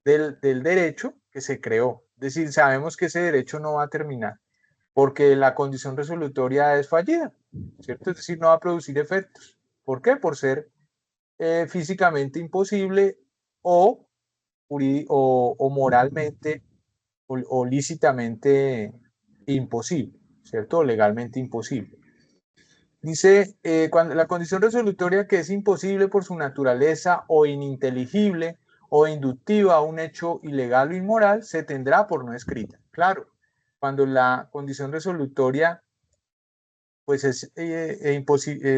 del derecho que se creó. Es decir, sabemos que ese derecho no va a terminar. porque la condición resolutoria es fallida, ¿cierto? Es decir, no va a producir efectos. ¿Por qué? Por ser físicamente imposible o, o moralmente o lícitamente imposible, ¿cierto? O legalmente imposible. Dice, cuando la condición resolutoria que es imposible por su naturaleza o ininteligible o inductiva a un hecho ilegal o inmoral, se tendrá por no escrita. Claro, cuando la condición resolutoria pues es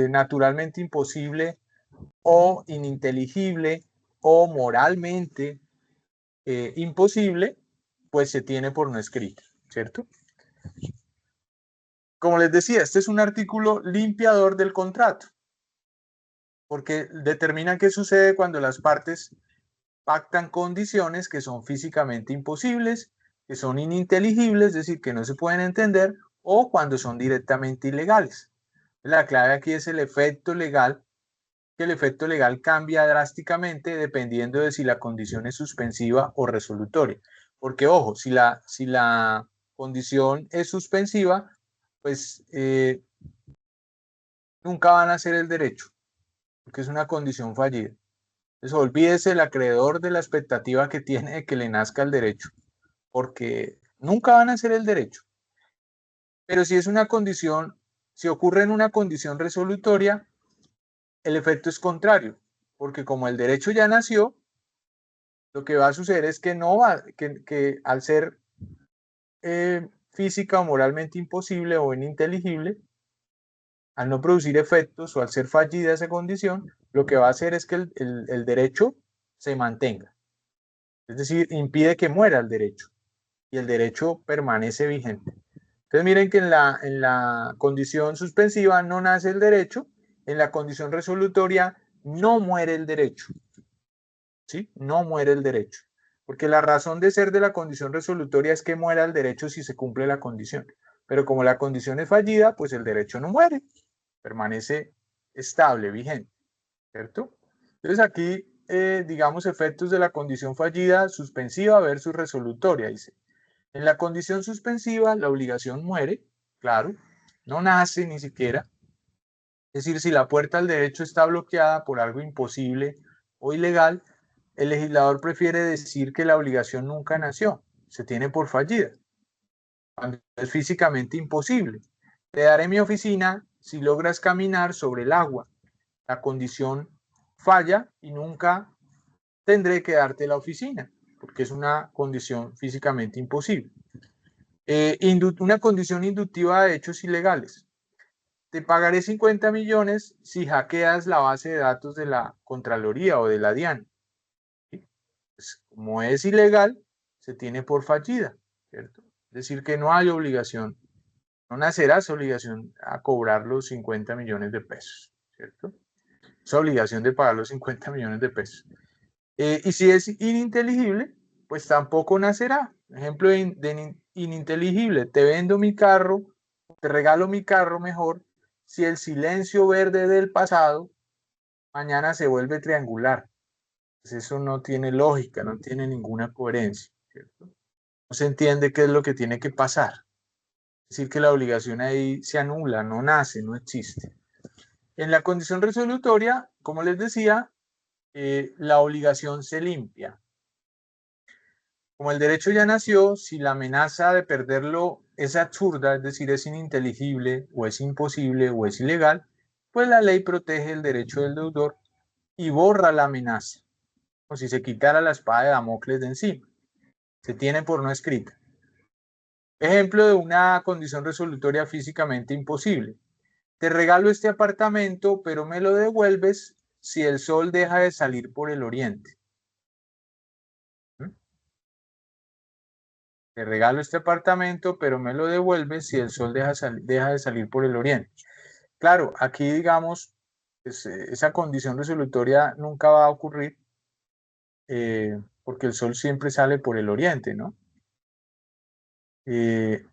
naturalmente imposible o ininteligible o moralmente imposible, pues se tiene por no escrita, ¿cierto? Como les decía, este es un artículo limpiador del contrato, porque determina qué sucede cuando las partes pactan condiciones que son físicamente imposibles, que son ininteligibles, es decir, que no se pueden entender, o cuando son directamente ilegales. La clave aquí es el efecto legal, que el efecto legal cambia drásticamente dependiendo de si la condición es suspensiva o resolutoria. Porque, ojo, si la condición es suspensiva, pues nunca van a hacer el derecho, porque es una condición fallida. Entonces, olvídese el acreedor de la expectativa que tiene de que le nazca el derecho, porque nunca van a hacer el derecho. Pero si es una condición, si ocurre en una condición resolutoria, el efecto es contrario, porque como el derecho ya nació, lo que va a suceder es que no va, que al ser física o moralmente imposible o ininteligible, al no producir efectos o al ser fallida esa condición, lo que va a hacer es que el derecho se mantenga. Es decir, impide que muera el derecho y el derecho permanece vigente. Entonces miren que en la condición suspensiva no nace el derecho, en la condición resolutoria no muere el derecho, ¿sí? No muere el derecho, porque la razón de ser de la condición resolutoria es que muera el derecho si se cumple la condición, pero como la condición es fallida, pues el derecho no muere, permanece estable, vigente, ¿cierto? Entonces aquí, digamos, efectos de la condición fallida suspensiva versus resolutoria, dice. En la condición suspensiva, la obligación muere, claro, no nace ni siquiera. Es decir, si la puerta al derecho está bloqueada por algo imposible o ilegal, el legislador prefiere decir que la obligación nunca nació, se tiene por fallida, cuando es físicamente imposible. Te daré mi oficina si logras caminar sobre el agua. La condición falla y nunca tendré que darte la oficina, porque es una condición físicamente imposible. Una condición inductiva de hechos ilegales. Te pagaré 50 millones si hackeas la base de datos de la Contraloría o de la DIAN. ¿Sí? Pues, como es ilegal, se tiene por fallida, ¿cierto? Es decir, que no hay obligación, no nacerá esa obligación a cobrar los 50 millones de pesos, ¿cierto? Esa obligación de pagar los 50 millones de pesos. Y si es ininteligible, pues tampoco nacerá. Ejemplo de ininteligible, te vendo mi carro, te regalo mi carro mejor, si el silencio verde del pasado mañana se vuelve triangular. Pues eso no tiene lógica, no tiene ninguna coherencia, ¿cierto? No se entiende qué es lo que tiene que pasar. Es decir, que la obligación ahí se anula, no nace, no existe. En la condición resolutoria, como les decía, la obligación se limpia. Como el derecho ya nació, si la amenaza de perderlo es absurda, es decir, es ininteligible o es imposible o es ilegal, pues la ley protege el derecho del deudor y borra la amenaza, como si se quitara la espada de Damocles de encima. Se tiene por no escrita. Ejemplo de una condición resolutoria físicamente imposible. Te regalo este apartamento, pero me lo devuelves si el sol deja de salir por el oriente. Te regalo este apartamento, pero me lo devuelves si el sol deja de salir por el oriente. Claro, aquí digamos, pues, esa condición resolutoria nunca va a ocurrir porque el sol siempre sale por el oriente, ¿no? Eh,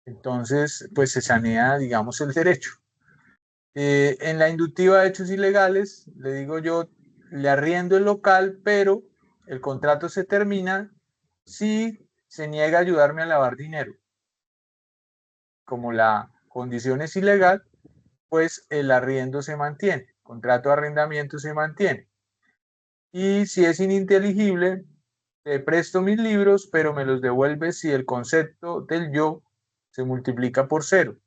entonces, pues se sanea, digamos, el derecho. En la inductiva de hechos ilegales, le digo yo, le arriendo el local, pero el contrato se termina si se niega a ayudarme a lavar dinero. como la condición es ilegal, pues el arriendo se mantiene, el contrato de arrendamiento se mantiene. Y si es ininteligible, te presto mis libros, pero me los devuelves si el concepto del yo se multiplica por 0.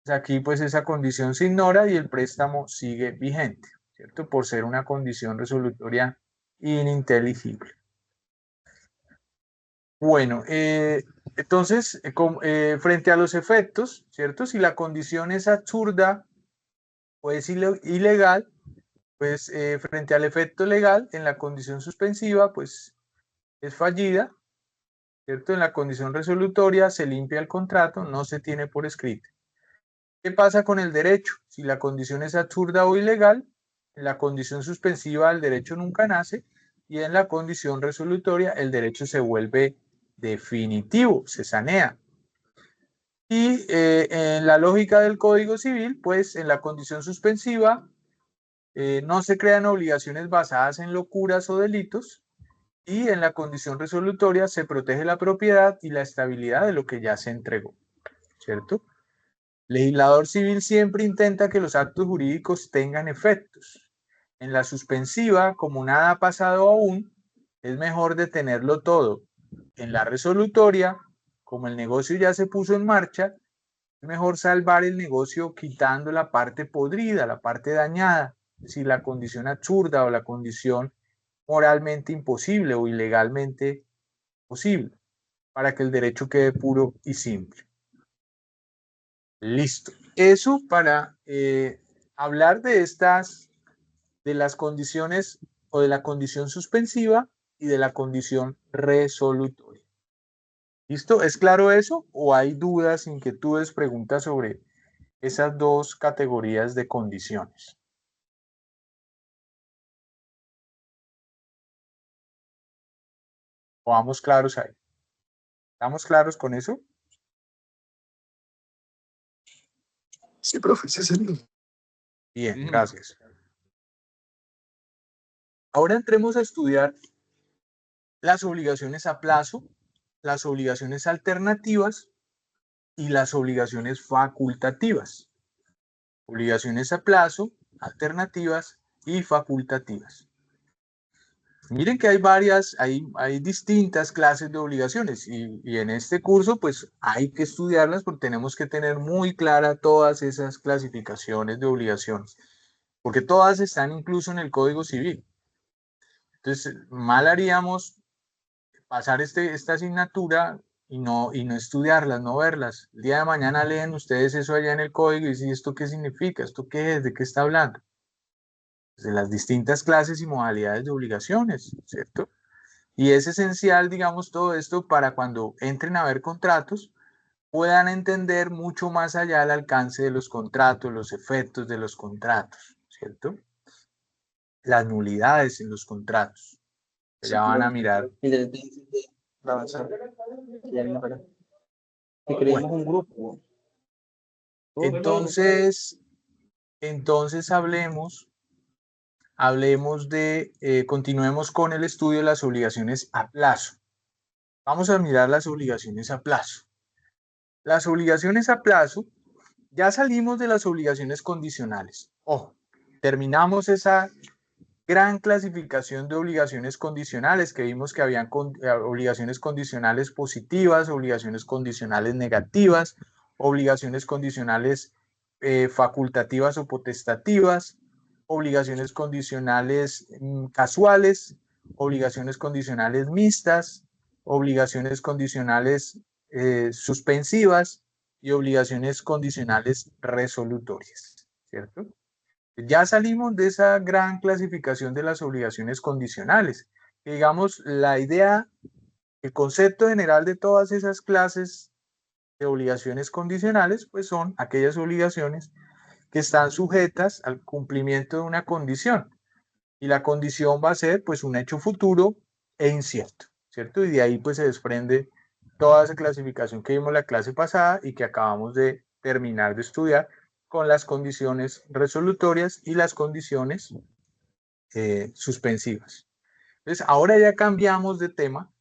Aquí pues esa condición se ignora y el préstamo sigue vigente, ¿cierto? Por ser una condición resolutoria ininteligible. Bueno, entonces, frente a los efectos, ¿cierto? Si la condición es absurda o es ilegal, pues frente al efecto legal, en la condición suspensiva, pues es fallida, ¿cierto? En la condición resolutoria se limpia el contrato, no se tiene por escrito. ¿Qué pasa con el derecho? Si la condición es absurda o ilegal, en la condición suspensiva el derecho nunca nace y en la condición resolutoria el derecho se vuelve definitivo, se sanea. Y en la lógica del Código Civil, pues en la condición suspensiva no se crean obligaciones basadas en locuras o delitos y en la condición resolutoria se protege la propiedad y la estabilidad de lo que ya se entregó, ¿cierto? Legislador civil siempre intenta que los actos jurídicos tengan efectos. En la suspensiva, como nada ha pasado aún, es mejor detenerlo todo. En la resolutoria, como el negocio ya se puso en marcha, es mejor salvar el negocio quitando la parte podrida, la parte dañada, es decir, la condición absurda o la condición moralmente imposible o ilegalmente posible, para que el derecho quede puro y simple. Listo. Eso para hablar de las condiciones o de la condición suspensiva y de la condición resolutoria. ¿Listo? ¿Es claro eso? ¿O hay dudas, inquietudes, preguntas sobre esas dos categorías de condiciones? ¿O vamos claros ahí? ¿Estamos claros con eso? Sí, profe, sí, señor. Bien, gracias. Ahora entremos a estudiar las obligaciones a plazo, las obligaciones alternativas y las obligaciones facultativas. Obligaciones a plazo, alternativas y facultativas. Miren que hay distintas clases de obligaciones y en este curso pues hay que estudiarlas porque tenemos que tener muy clara todas esas clasificaciones de obligaciones, porque todas están incluso en el Código Civil. Entonces, mal haríamos pasar esta asignatura y no estudiarlas, no verlas. El día de mañana leen ustedes eso allá en el código y dicen, ¿esto qué significa? ¿Esto qué es? ¿De qué está hablando? De las distintas clases y modalidades de obligaciones, ¿cierto? Y es esencial, digamos, todo esto para cuando entren a ver contratos, puedan entender mucho más allá el alcance de los contratos, los efectos de los contratos, ¿cierto? Las nulidades en los contratos. Ya van a mirar. Que creemos un grupo. Entonces hablemos de, continuemos con el estudio de las obligaciones a plazo. Vamos a mirar las obligaciones a plazo. Las obligaciones a plazo, ya salimos de las obligaciones condicionales. Ojo, terminamos esa gran clasificación de obligaciones condicionales, que vimos que habían obligaciones condicionales positivas, obligaciones condicionales negativas, obligaciones condicionales facultativas o potestativas, obligaciones condicionales casuales, obligaciones condicionales mixtas, obligaciones condicionales suspensivas y obligaciones condicionales resolutorias, ¿cierto? Ya salimos de esa gran clasificación de las obligaciones condicionales. Digamos, la idea, el concepto general de todas esas clases de obligaciones condicionales, pues son aquellas obligaciones que están sujetas al cumplimiento de una condición. Y la condición va a ser, pues, un hecho futuro e incierto, ¿cierto? Y de ahí, pues, se desprende toda esa clasificación que vimos la clase pasada y que acabamos de terminar de estudiar, con las condiciones resolutorias y las condiciones suspensivas. Entonces, ahora ya cambiamos de tema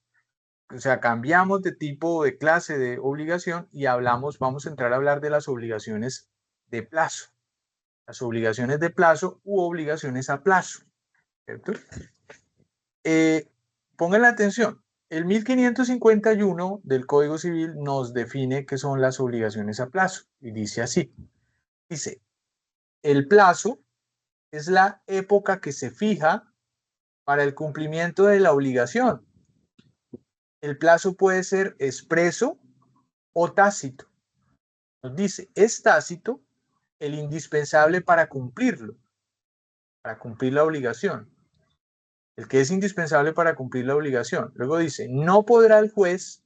O sea, cambiamos de tipo, de clase de obligación y vamos a entrar a hablar de las obligaciones de plazo. Las obligaciones de plazo u obligaciones a plazo, ¿cierto? Pongan la atención, el 1551 del Código Civil nos define qué son las obligaciones a plazo y dice así, dice, el plazo es la época que se fija para el cumplimiento de la obligación. El plazo puede ser expreso o tácito. Nos dice, es tácito el indispensable para cumplirlo, para cumplir la obligación. El que es indispensable para cumplir la obligación. Luego dice, no podrá el juez,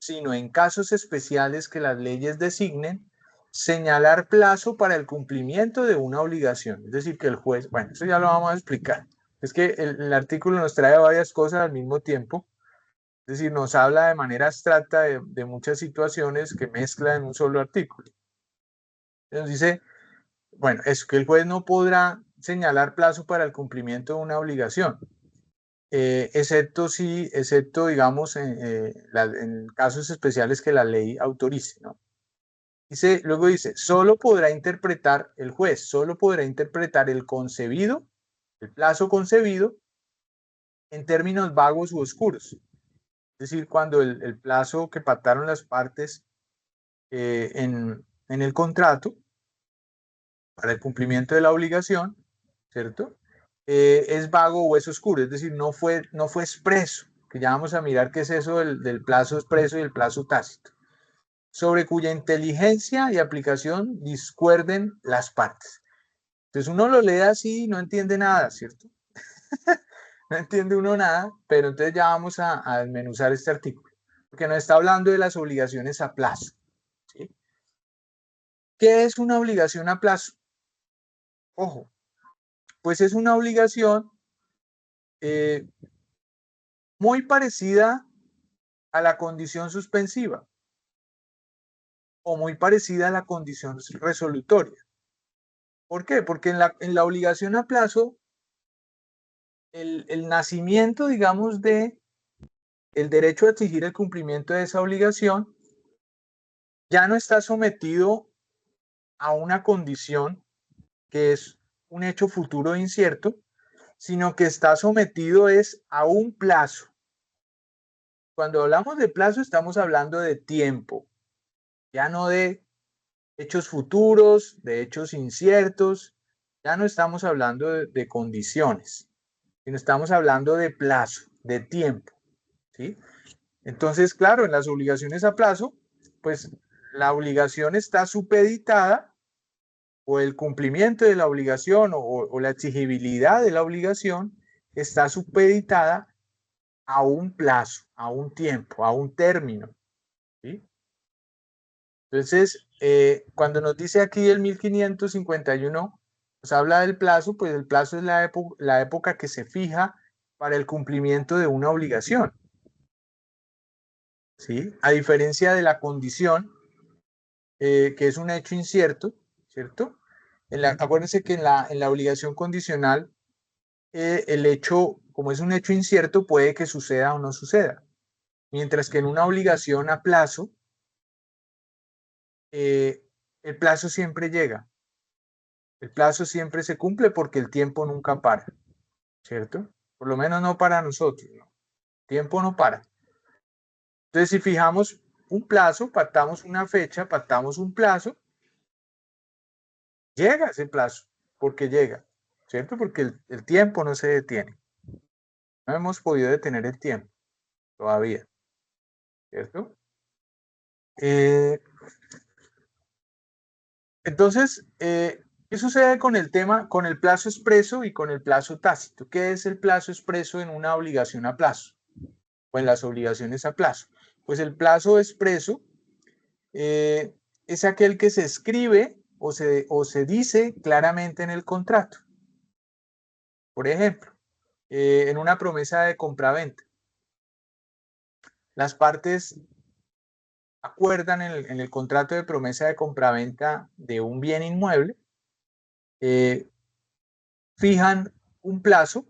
sino en casos especiales que las leyes designen, señalar plazo para el cumplimiento de una obligación. Es decir, que el juez, bueno, eso ya lo vamos a explicar. Es que el artículo nos trae varias cosas al mismo tiempo. Es decir, nos habla de manera abstracta de muchas situaciones que mezcla en un solo artículo. Nos dice, bueno, es que el juez no podrá señalar plazo para el cumplimiento de una obligación, excepto digamos, en casos especiales que la ley autorice, ¿no? Luego dice, solo podrá interpretar el juez, solo podrá interpretar el concebido, el plazo concebido, en términos vagos u oscuros. Es decir, cuando el plazo que pactaron las partes en el contrato para el cumplimiento de la obligación, ¿cierto? Es vago o es oscuro, es decir, no fue expreso, que ya vamos a mirar qué es eso del plazo expreso y el plazo tácito, sobre cuya inteligencia y aplicación discuerden las partes. Entonces uno lo lee así y no entiende nada, ¿cierto? No entiende uno nada, pero entonces ya vamos a desmenuzar este artículo, porque nos está hablando de las obligaciones a plazo, ¿sí? ¿Qué es una obligación a plazo? Ojo, pues es una obligación muy parecida a la condición suspensiva o muy parecida a la condición resolutoria. ¿Por qué? Porque en la obligación a plazo, el nacimiento, digamos, de el derecho a exigir el cumplimiento de esa obligación ya no está sometido a una condición que es un hecho futuro incierto, sino que está sometido es a un plazo. Cuando hablamos de plazo estamos hablando de tiempo, ya no de hechos futuros, de hechos inciertos, ya no estamos hablando de condiciones, sino estamos hablando de plazo, de tiempo, ¿sí? Entonces, claro, en las obligaciones a plazo, pues la obligación está supeditada o el cumplimiento de la obligación o la exigibilidad de la obligación está supeditada a un plazo, a un tiempo, a un término, ¿sí? Entonces, cuando nos dice aquí el 1551, nos habla del plazo, pues el plazo es la época que se fija para el cumplimiento de una obligación, ¿sí? A diferencia de la condición, que es un hecho incierto, ¿cierto? Acuérdense que en la obligación condicional, el hecho, como es un hecho incierto, puede que suceda o no suceda. Mientras que en una obligación a plazo, el plazo siempre llega. El plazo siempre se cumple porque el tiempo nunca para, ¿cierto? Por lo menos no para nosotros, ¿no? El tiempo no para. Entonces, si fijamos un plazo, pactamos una fecha, pactamos un plazo, llega ese plazo, porque llega, ¿cierto? Porque el tiempo no se detiene. No hemos podido detener el tiempo todavía, ¿cierto? Entonces, ¿qué sucede con el tema, con el plazo expreso y con el plazo tácito? ¿Qué es el plazo expreso en una obligación a plazo? O en las obligaciones a plazo. Pues el plazo expreso es aquel que se escribe o se dice claramente en el contrato. Por ejemplo, en una promesa de compraventa, las partes acuerdan en el contrato de promesa de compraventa de un bien inmueble, fijan un plazo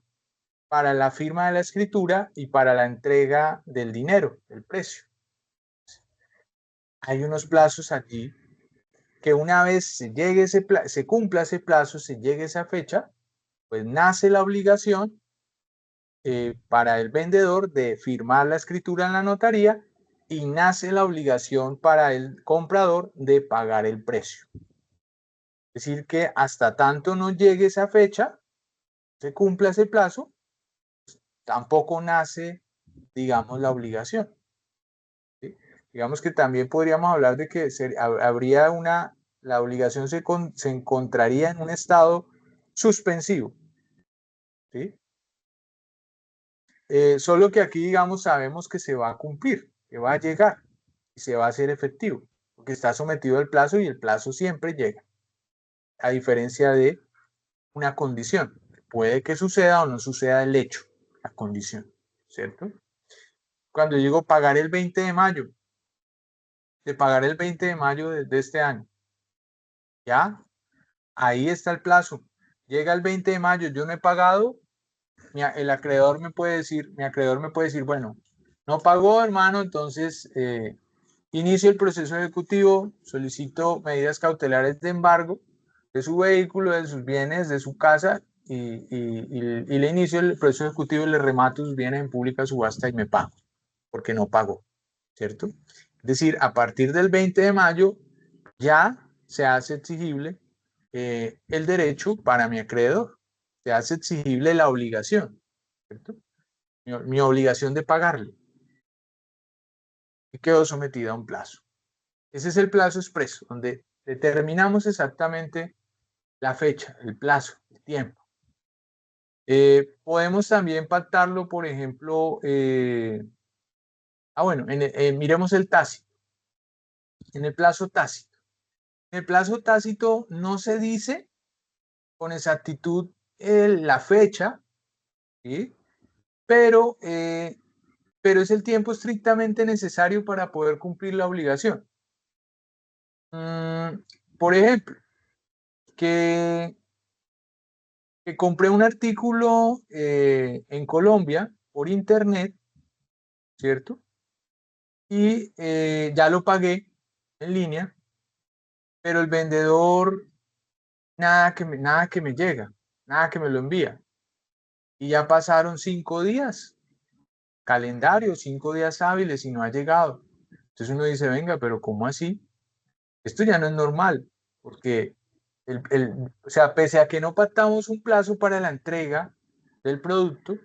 para la firma de la escritura y para la entrega del dinero, del precio. Hay unos plazos allí que una vez se cumpla ese plazo, se llegue esa fecha, pues nace la obligación para el vendedor de firmar la escritura en la notaría y nace la obligación para el comprador de pagar el precio. Es decir, que hasta tanto no llegue esa fecha, se cumpla ese plazo, tampoco nace, digamos, la obligación. ¿Sí? Digamos que también podríamos hablar de que habría la obligación se encontraría en un estado suspensivo. ¿Sí? Solo que aquí, digamos, sabemos que se va a cumplir, que va a llegar y se va a hacer efectivo, porque está sometido al plazo y el plazo siempre llega, a diferencia de una condición. Puede que suceda o no suceda el hecho, la condición, ¿cierto? Cuando yo digo pagar el 20 de mayo, de pagar el 20 de mayo de este año, ¿ya? Ahí está el plazo. Llega el 20 de mayo, yo no he pagado, el acreedor me puede decir, bueno, no pagó, hermano, entonces inicio el proceso ejecutivo, solicito medidas cautelares de embargo de su vehículo, de sus bienes, de su casa y le inicio el proceso ejecutivo, le remato sus bienes en pública subasta y me pago, porque no pagó, ¿cierto? Es decir, a partir del 20 de mayo ya se hace exigible el derecho para mi acreedor, se hace exigible la obligación, ¿cierto? Mi obligación de pagarle. Y quedó sometida a un plazo. Ese es el plazo expreso, donde determinamos exactamente la fecha, el plazo, el tiempo. Podemos también pactarlo, por ejemplo, bueno, miremos el tácito. En el plazo tácito. En el plazo tácito no se dice con exactitud la fecha, ¿sí? pero es el tiempo estrictamente necesario para poder cumplir la obligación. Por ejemplo, que compré un artículo en Colombia por internet, ¿cierto? Y ya lo pagué en línea, pero el vendedor nada que me llega, nada que me lo envía. Y ya pasaron 5 días, calendario, 5 días hábiles y no ha llegado. Entonces uno dice, venga, pero ¿cómo así? Esto ya no es normal, porque o sea, pese a que no pactamos un plazo para la entrega del producto,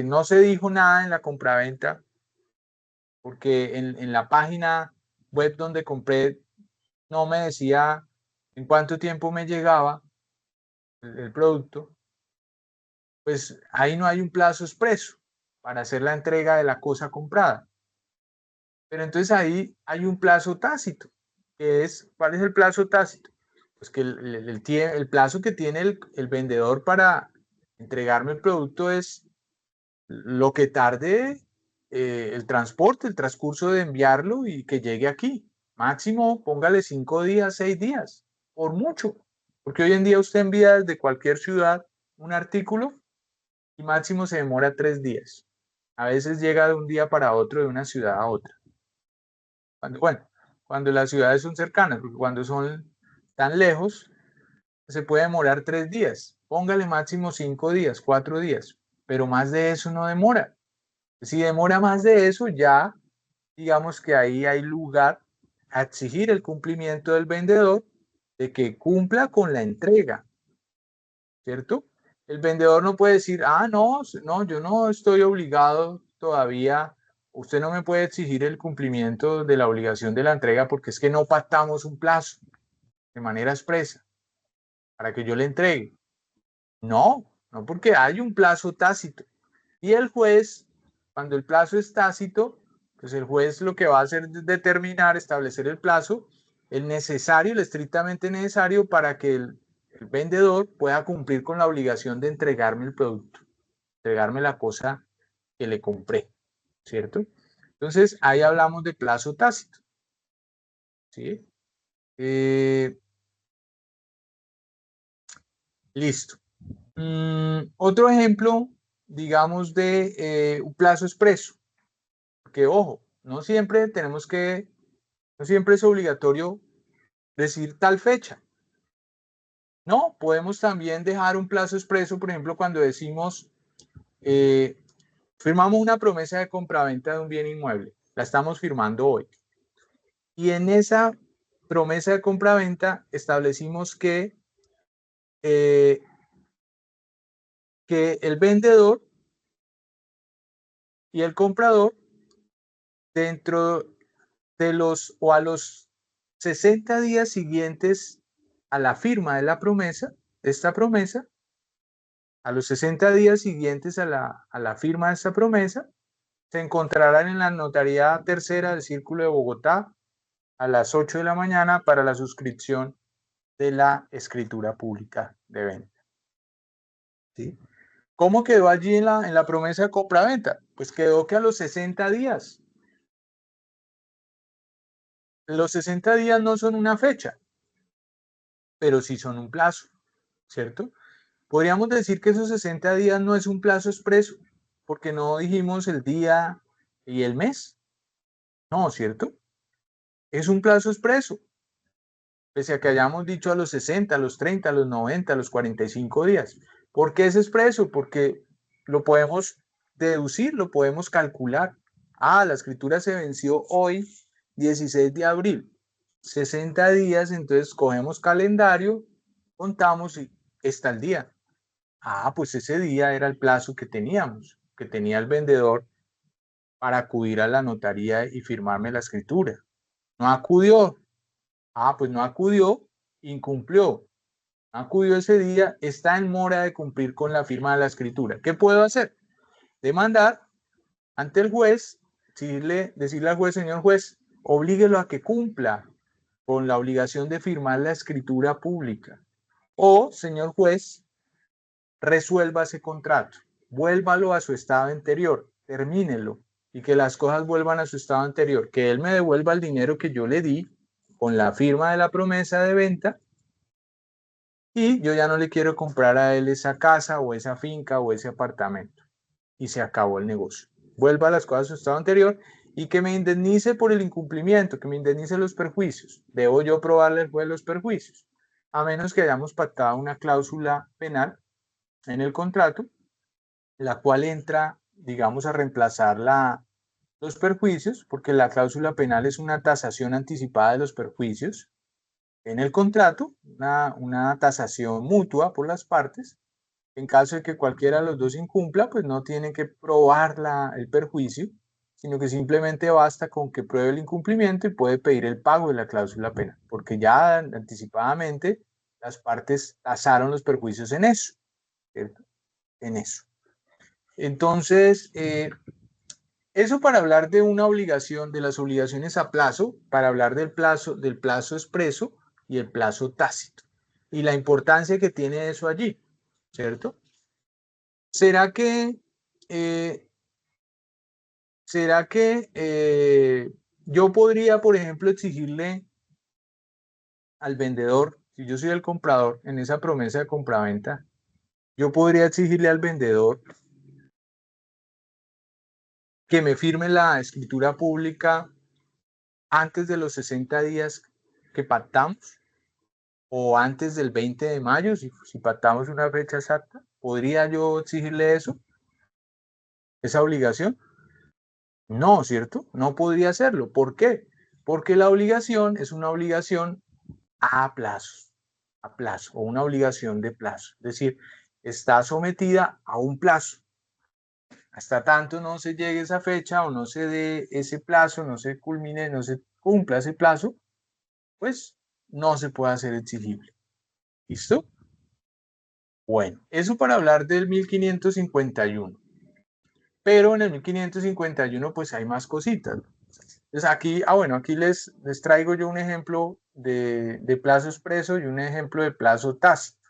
no se dijo nada en la compraventa, porque en la página web donde compré no me decía en cuánto tiempo me llegaba el producto, pues ahí no hay un plazo expreso para hacer la entrega de la cosa comprada. Pero entonces ahí hay un plazo tácito, que es, ¿cuál es el plazo tácito? Pues que el plazo que tiene el vendedor para entregarme el producto es lo que tarde el transporte, el transcurso de enviarlo y que llegue aquí. Máximo, póngale 5 días, 6 días, por mucho. Porque hoy en día usted envía desde cualquier ciudad un artículo y máximo se demora 3 días. A veces llega de un día para otro, de una ciudad a otra. Cuando las ciudades son cercanas, porque cuando son tan lejos, se puede demorar 3 días. Póngale máximo 5 días, 4 días, pero más de eso no demora. Si demora más de eso, ya digamos que ahí hay lugar a exigir el cumplimiento del vendedor de que cumpla con la entrega, ¿cierto? El vendedor no puede decir, no, yo no estoy obligado todavía, usted no me puede exigir el cumplimiento de la obligación de la entrega porque es que no pactamos un plazo de manera expresa para que yo le entregue. No, porque hay un plazo tácito. Y el juez, cuando el plazo es tácito, pues el juez lo que va a hacer es determinar, establecer el plazo, el necesario, el estrictamente necesario para que el vendedor pueda cumplir con la obligación de entregarme el producto, entregarme la cosa que le compré, ¿cierto? Entonces, ahí hablamos de plazo tácito, ¿sí? Listo. Otro ejemplo, digamos, de un plazo expreso. Que ojo, no siempre es obligatorio decir tal fecha. No, podemos también dejar un plazo expreso, por ejemplo, cuando decimos, firmamos una promesa de compraventa de un bien inmueble, la estamos firmando hoy. Y en esa promesa de compraventa establecimos que el vendedor y el comprador, dentro de a los 60 días siguientes a la firma de la promesa, esta promesa, a los 60 días siguientes a la firma de esta promesa, se encontrarán en la notaría tercera del Círculo de Bogotá a las 8 de la mañana para la suscripción de la escritura pública de venta. ¿Sí? ¿Cómo quedó allí en la promesa de compraventa? Pues quedó que a los 60 días. Los 60 días no son una fecha, pero sí son un plazo, ¿cierto? Podríamos decir que esos 60 días no es un plazo expreso, porque no dijimos el día y el mes. No, ¿cierto? Es un plazo expreso. Pese a que hayamos dicho a los 60, a los 30, a los 90, a los 45 días. ¿Por qué es expreso? Porque lo podemos deducir, lo podemos calcular. La escritura se venció hoy, 16 de abril. 60 días, entonces cogemos calendario, contamos y está el día. Pues ese día era el plazo que teníamos, que tenía el vendedor para acudir a la notaría y firmarme la escritura. No acudió. Pues no acudió, incumplió. No acudió ese día, está en mora de cumplir con la firma de la escritura. ¿Qué puedo hacer? Demandar ante el juez, decirle al juez, señor juez, oblíguelo a que cumpla con la obligación de firmar la escritura pública. O, señor juez, resuelva ese contrato, vuélvalo a su estado anterior, termínelo y que las cosas vuelvan a su estado anterior, que él me devuelva el dinero que yo le di con la firma de la promesa de venta y yo ya no le quiero comprar a él esa casa o esa finca o ese apartamento y se acabó el negocio. Vuelva a las cosas a su estado anterior y que me indemnice por el incumplimiento, que me indemnice los perjuicios. Debo yo probarle al juez los perjuicios, a menos que hayamos pactado una cláusula penal en el contrato, la cual entra, digamos, a reemplazar los perjuicios, porque la cláusula penal es una tasación anticipada de los perjuicios en el contrato, una tasación mutua por las partes. En caso de que cualquiera de los dos incumpla, pues no tiene que probar el perjuicio, sino que simplemente basta con que pruebe el incumplimiento y puede pedir el pago de la cláusula penal, porque ya anticipadamente las partes tasaron los perjuicios en eso, ¿cierto? En eso. Entonces, eso para hablar de una obligación, de las obligaciones a plazo, para hablar del plazo expreso y el plazo tácito, y la importancia que tiene eso allí, ¿cierto? ¿Será que yo podría, por ejemplo, exigirle al vendedor, si yo soy el comprador en esa promesa de compraventa, yo podría exigirle al vendedor que me firme la escritura pública antes de los 60 días que pactamos o antes del 20 de mayo, si pactamos una fecha exacta? ¿Podría yo exigirle eso, esa obligación? No, ¿cierto? No podría hacerlo. ¿Por qué? Porque la obligación es una obligación a plazo, o una obligación de plazo. Es decir, está sometida a un plazo. Hasta tanto no se llegue a esa fecha o no se dé ese plazo, no se culmine, no se cumpla ese plazo, pues no se puede hacer exigible. ¿Listo? Bueno, eso para hablar del 1551. Pero en el 1551 pues hay más cositas. Entonces aquí, aquí les traigo yo un ejemplo de plazo expreso y un ejemplo de plazo tácito.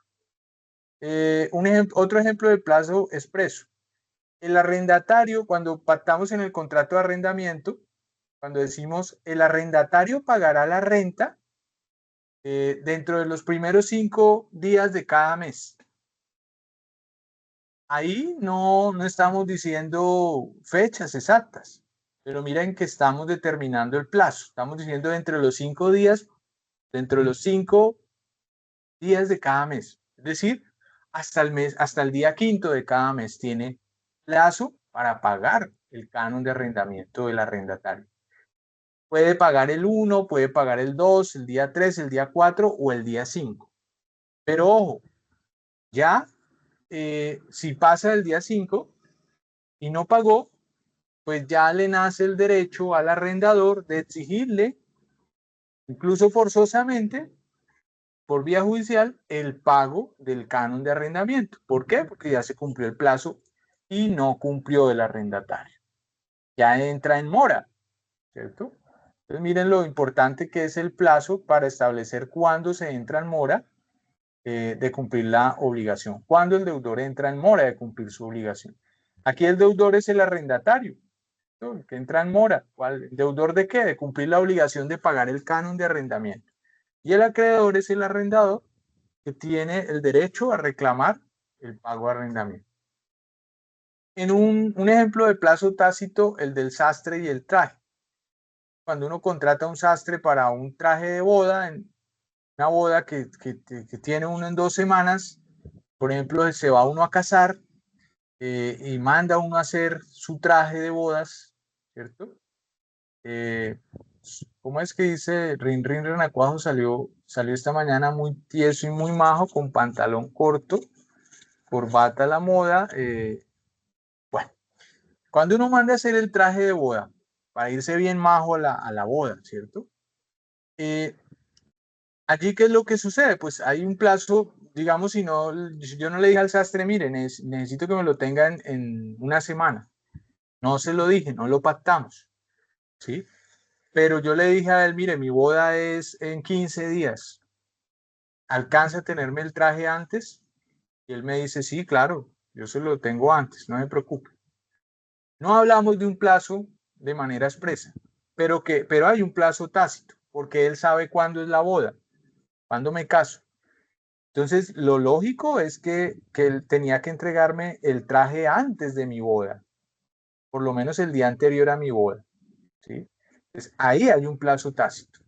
Otro ejemplo de plazo expreso. El arrendatario, cuando pactamos en el contrato de arrendamiento, cuando decimos el arrendatario pagará la renta dentro de los primeros 5 días de cada mes. ahí no estamos diciendo fechas exactas, pero miren que estamos determinando el plazo. Estamos diciendo entre los 5 días, dentro de los 5 días de cada mes. Es decir, hasta el día quinto de cada mes tiene plazo para pagar el canon de arrendamiento del arrendatario. Puede pagar el 1, puede pagar el 2, el día 3, el día 4 o el día 5. Pero ojo, ya si pasa el día 5 y no pagó, pues ya le nace el derecho al arrendador de exigirle, incluso forzosamente, por vía judicial, el pago del canon de arrendamiento. ¿Por qué? Porque ya se cumplió el plazo y no cumplió el arrendatario. Ya entra en mora, ¿cierto? Entonces miren lo importante que es el plazo para establecer cuándo se entra en mora de cumplir la obligación. Cuándo el deudor entra en mora de cumplir su obligación. Aquí el deudor es el arrendatario, ¿no? El que entra en mora. ¿Cuál? ¿Deudor de qué? De cumplir la obligación de pagar el canon de arrendamiento. Y el acreedor es el arrendador que tiene el derecho a reclamar el pago de arrendamiento. En un ejemplo de plazo tácito, el del sastre y el traje. Cuando uno contrata a un sastre para un traje de boda, en una boda que tiene uno en 2 semanas, por ejemplo, se va uno a casar y manda uno a hacer su traje de bodas, ¿cierto? ¿Cómo es que dice? Rin Rin Renacuajo salió esta mañana muy tieso y muy majo, con pantalón corto, corbata a la moda. Bueno, cuando uno manda a hacer el traje de boda, para irse bien majo a la boda, ¿cierto? Allí, ¿qué es lo que sucede? Pues hay un plazo, digamos, si yo no le dije al sastre, mire, necesito que me lo tengan en una semana. No se lo dije, no lo pactamos, ¿sí? Pero yo le dije a él, mire, mi boda es en 15 días. ¿Alcanza a tenerme el traje antes? Y él me dice, sí, claro, yo se lo tengo antes, no me preocupe. No hablamos de un plazo de manera expresa, pero hay un plazo tácito, porque él sabe cuándo es la boda, cuándo me caso. Entonces, lo lógico es que él tenía que entregarme el traje antes de mi boda, por lo menos el día anterior a mi boda, ¿sí? Entonces, ahí hay un plazo tácito.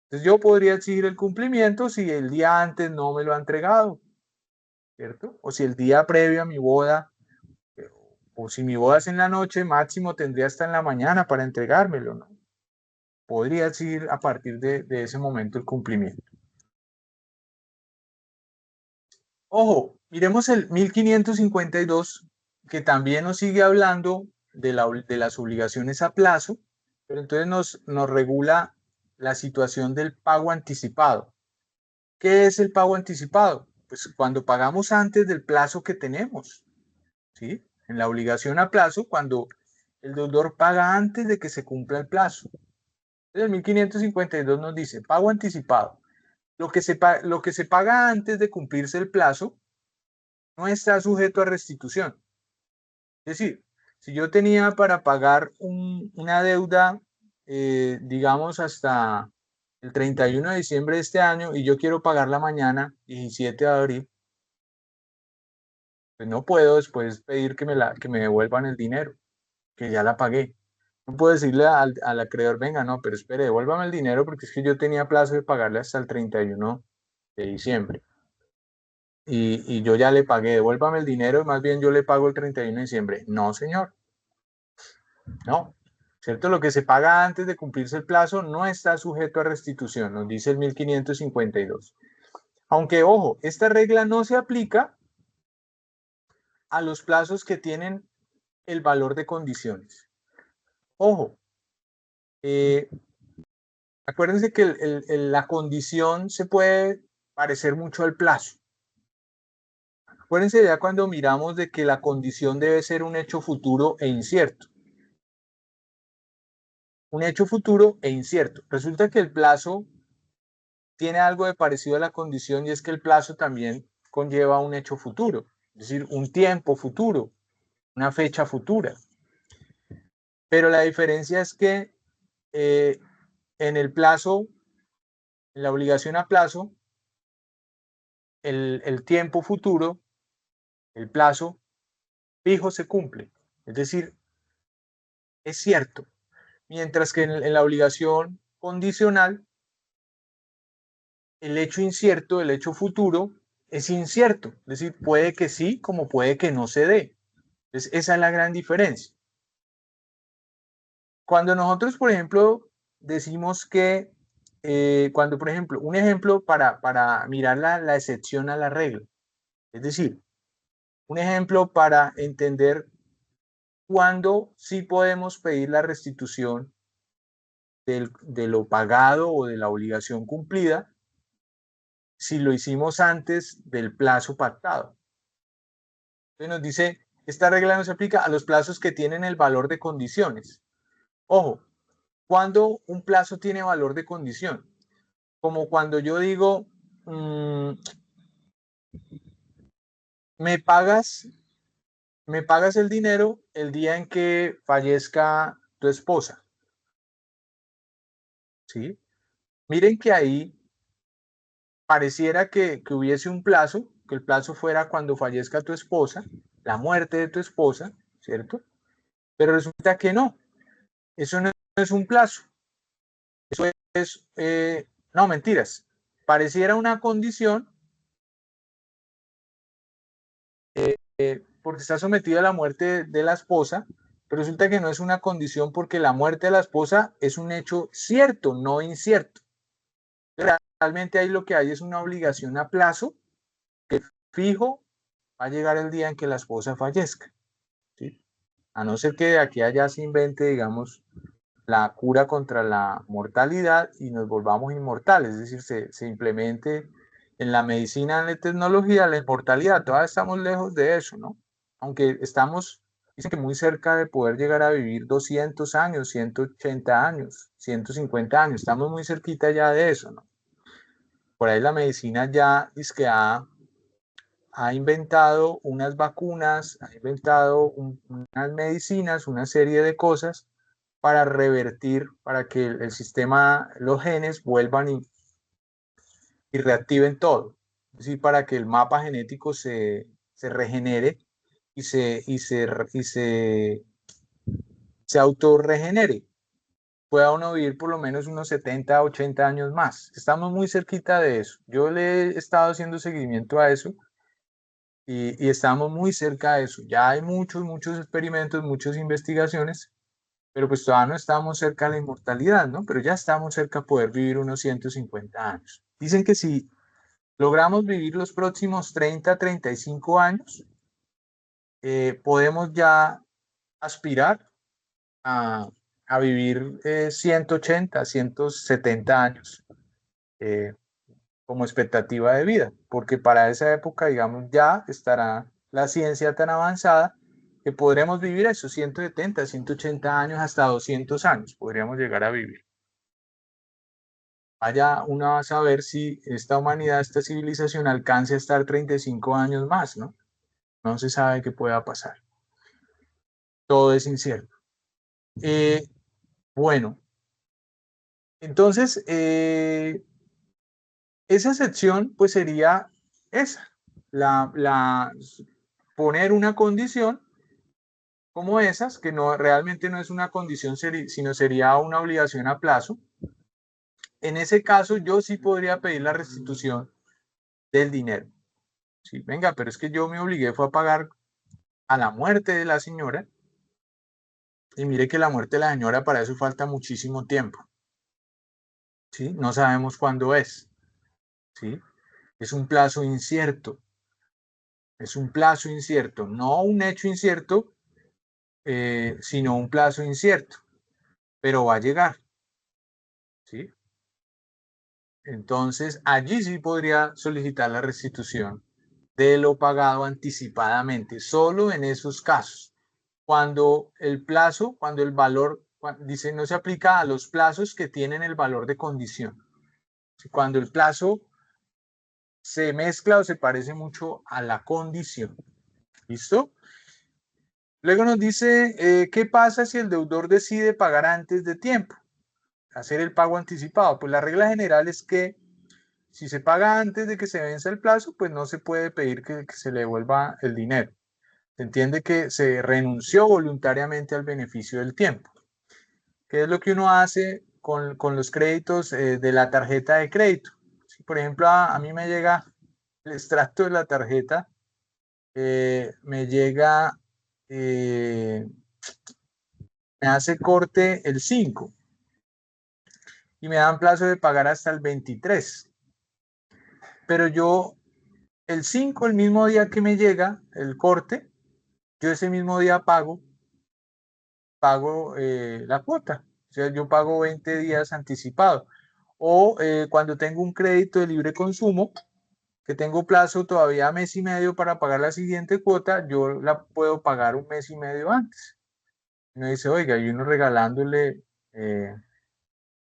Entonces, yo podría exigir el cumplimiento si el día antes no me lo ha entregado, ¿cierto? O si el día previo a mi boda, o si mi boda es en la noche, máximo tendría hasta en la mañana para entregármelo, ¿no? Podría exigir a partir de ese momento el cumplimiento. Ojo, miremos el 1552, que también nos sigue hablando de las obligaciones a plazo, pero entonces nos regula la situación del pago anticipado. ¿Qué es el pago anticipado? Pues cuando pagamos antes del plazo que tenemos, ¿sí? En la obligación a plazo, cuando el deudor paga antes de que se cumpla el plazo. Entonces el 1552 nos dice, pago anticipado. Lo que se paga antes de cumplirse el plazo no está sujeto a restitución. Es decir, si yo tenía para pagar una deuda, digamos, hasta el 31 de diciembre de este año y yo quiero pagarla mañana, 17 de abril, pues no puedo después pedir que me devuelvan el dinero, que ya la pagué. No puedo decirle al acreedor, venga, no, pero espere, devuélvame el dinero porque es que yo tenía plazo de pagarle hasta el 31 de diciembre. Y yo ya le pagué, devuélvame el dinero y más bien yo le pago el 31 de diciembre. No, señor. No, ¿cierto? Lo que se paga antes de cumplirse el plazo no está sujeto a restitución, nos dice el 1552. Aunque, ojo, esta regla no se aplica a los plazos que tienen el valor de condiciones. Ojo, acuérdense que la condición se puede parecer mucho al plazo. Acuérdense ya cuando miramos de que la condición debe ser un hecho futuro e incierto. Un hecho futuro e incierto. Resulta que el plazo tiene algo de parecido a la condición y es que el plazo también conlleva un hecho futuro, es decir, un tiempo futuro, una fecha futura. Pero la diferencia es que en el plazo, en la obligación a plazo, el tiempo futuro, el plazo, fijo se cumple. Es decir, es cierto. Mientras que en la obligación condicional, el hecho incierto, el hecho futuro, es incierto. Es decir, puede que sí, como puede que no se dé. Entonces, esa es la gran diferencia. Cuando nosotros, por ejemplo, decimos que, cuando, por ejemplo, un ejemplo para mirar la excepción a la regla, es decir, un ejemplo para entender cuándo sí podemos pedir la restitución de lo pagado o de la obligación cumplida, si lo hicimos antes del plazo pactado. Entonces nos dice, esta regla no se aplica a los plazos que tienen el valor de condiciones. Ojo, ¿cuándo un plazo tiene valor de condición? Como cuando yo digo, me pagas el dinero el día en que fallezca tu esposa. ¿Sí? Miren que ahí pareciera que hubiese un plazo, que el plazo fuera cuando fallezca tu esposa, la muerte de tu esposa, ¿cierto? Pero resulta que no, eso no es un plazo, eso es, no, mentiras, pareciera una condición porque está sometido a la muerte de la esposa, pero resulta que no es una condición porque la muerte de la esposa es un hecho cierto, no incierto. Realmente ahí lo que hay es una obligación a plazo que fijo va a llegar el día en que la esposa fallezca, ¿sí? A no ser que de aquí a allá se invente, digamos, la cura contra la mortalidad y nos volvamos inmortales, es decir, se implemente en la medicina, en la tecnología, la inmortalidad. Todavía estamos lejos de eso, ¿no? Aunque estamos, dicen que muy cerca de poder llegar a vivir 200 años, 180 años, 150 años, estamos muy cerquita ya de eso, ¿no? Por ahí la medicina ya es que ha inventado unas vacunas, ha inventado unas medicinas, una serie de cosas para revertir, para que el sistema, los genes vuelvan y reactiven todo. Es decir, para que el mapa genético se regenere y se autorregenere. Pueda uno vivir por lo menos unos 70, 80 años más. Estamos muy cerquita de eso. Yo le he estado haciendo seguimiento a eso y estamos muy cerca de eso. Ya hay muchos experimentos, muchas investigaciones, pero pues todavía no estamos cerca de la inmortalidad, ¿no? Pero ya estamos cerca de poder vivir unos 150 años. Dicen que si logramos vivir los próximos 30, 35 años, podemos ya aspirar a, a vivir 180, 170 años como expectativa de vida, porque para esa época, digamos, ya estará la ciencia tan avanzada que podremos vivir esos 170, 180 años, hasta 200 años, podríamos llegar a vivir. Allá uno va a saber si esta humanidad, esta civilización alcance a estar 35 años más, ¿no? No se sabe qué pueda pasar. Todo es incierto. Bueno, entonces, esa sección pues sería esa, poner una condición como esas, que no, realmente no es una condición, sino sería una obligación a plazo. En ese caso, yo sí podría pedir la restitución del dinero. Sí, venga, pero es que yo me obligué fue a pagar a la muerte de la señora, y mire que la muerte de la señora, para eso falta muchísimo tiempo. ¿Sí? No sabemos cuándo es. ¿Sí? Es un plazo incierto. Es un plazo incierto, no un hecho incierto, sino un plazo incierto, pero va a llegar. ¿Sí? Entonces, allí sí podría solicitar la restitución de lo pagado anticipadamente, solo en esos casos. Cuando el plazo, cuando el valor, dice, no se aplica a los plazos que tienen el valor de condición. Cuando el plazo se mezcla o se parece mucho a la condición. ¿Listo? Luego nos dice, ¿qué pasa si el deudor decide pagar antes de tiempo? Hacer el pago anticipado. Pues la regla general es que si se paga antes de que se venza el plazo, pues no se puede pedir que se le devuelva el dinero. Se entiende que se renunció voluntariamente al beneficio del tiempo. ¿Qué es lo que uno hace con los créditos de la tarjeta de crédito? Si, por ejemplo, a mí me llega el extracto de la tarjeta, me llega, me hace corte el 5 y me dan plazo de pagar hasta el 23. Pero yo, el 5, el mismo día que me llega el corte, yo ese mismo día pago la cuota. O sea, yo pago 20 días anticipado. O cuando tengo un crédito de libre consumo, que tengo plazo todavía mes y medio para pagar la siguiente cuota, yo la puedo pagar un mes y medio antes. Uno dice, oiga, y uno regalándole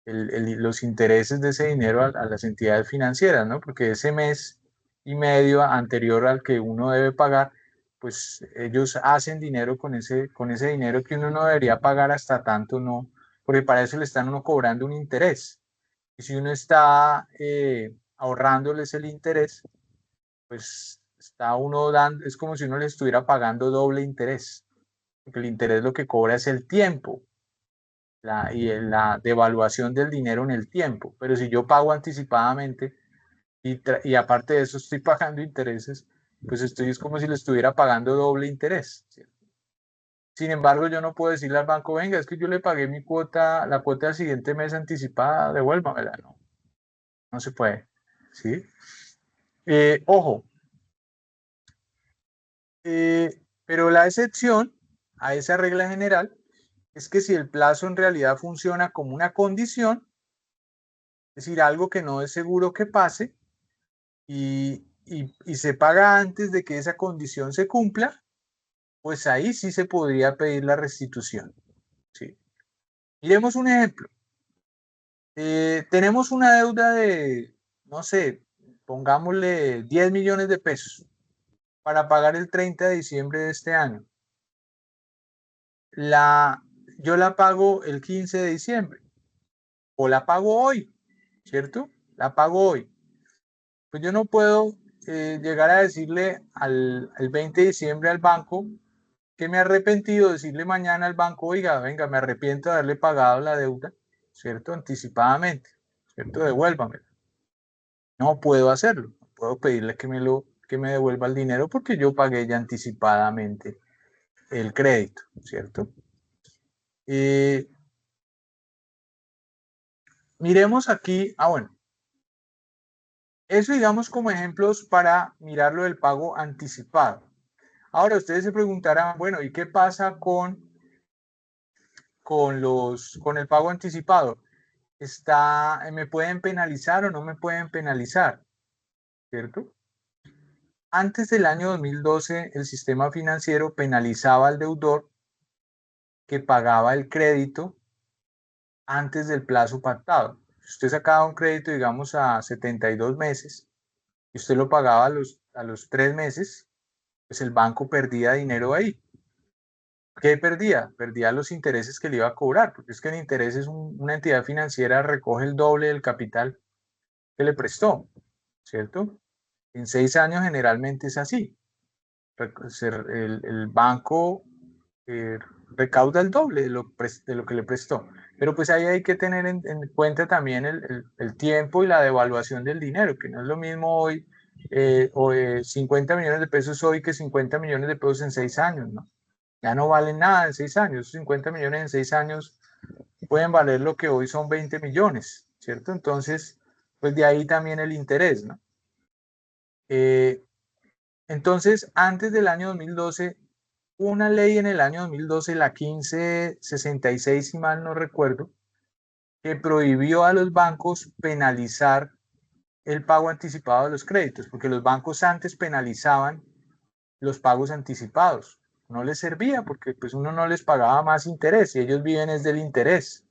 los intereses de ese dinero a las entidades financieras, ¿no? Porque ese mes y medio anterior al que uno debe pagar, pues ellos hacen dinero con ese dinero que uno no debería pagar hasta tanto, no, porque para eso le están uno cobrando un interés. Y si uno está ahorrándoles el interés, pues está uno dando, es como si uno le estuviera pagando doble interés, porque el interés lo que cobra es el tiempo y la devaluación del dinero en el tiempo. Pero si yo pago anticipadamente y aparte de eso estoy pagando intereses, pues es como si le estuviera pagando doble interés, ¿cierto? Sin embargo, yo no puedo decirle al banco, venga, es que yo le pagué mi cuota, la cuota del siguiente mes anticipada, devuélvamela. No, no se puede, ¿sí? Ojo, pero la excepción a esa regla general es que si el plazo en realidad funciona como una condición, es decir, algo que no es seguro que pase y se paga antes de que esa condición se cumpla, pues ahí sí se podría pedir la restitución. ¿Sí? Miremos un ejemplo. Tenemos una deuda de, no sé, pongámosle 10 millones de pesos para pagar el 30 de diciembre de este año. Yo la pago el 15 de diciembre o la pago hoy, ¿cierto? La pago hoy. Pues yo no puedo llegar a decirle el 20 de diciembre al banco que me he arrepentido, decirle mañana al banco, oiga, venga, me arrepiento de haberle pagado la deuda, ¿cierto? Anticipadamente, ¿cierto? Devuélvamela. No puedo hacerlo, no puedo pedirle que me devuelva el dinero porque yo pagué ya anticipadamente el crédito, ¿cierto? Miremos aquí, bueno, eso digamos como ejemplos para mirar lo del pago anticipado. Ahora ustedes se preguntarán, bueno, ¿y qué pasa con el pago anticipado? ¿Me pueden penalizar o no me pueden penalizar? ¿Cierto? Antes del año 2012, el sistema financiero penalizaba al deudor que pagaba el crédito antes del plazo pactado. Si usted sacaba un crédito, digamos, a 72 meses y usted lo pagaba a los 3 meses, pues el banco perdía dinero ahí. ¿Qué perdía? Perdía los intereses que le iba a cobrar, porque es que el interés es una entidad financiera recoge el doble del capital que le prestó, ¿cierto? En 6 años generalmente es así. El banco recauda el doble de lo que le prestó. Pero pues ahí hay que tener en cuenta también el tiempo y la devaluación del dinero, que no es lo mismo hoy, 50 millones de pesos hoy que 50 millones de pesos en 6 años, ¿no? Ya no valen nada en 6 años. 50 millones en 6 años pueden valer lo que hoy son 20 millones, ¿cierto? Entonces, pues de ahí también el interés, ¿no? Entonces, antes del año 2012, una ley en el año 2012, la 1566, si mal no recuerdo, que prohibió a los bancos penalizar el pago anticipado de los créditos, porque los bancos antes penalizaban los pagos anticipados. No les servía porque pues uno no les pagaba más interés y ellos viven es del interés,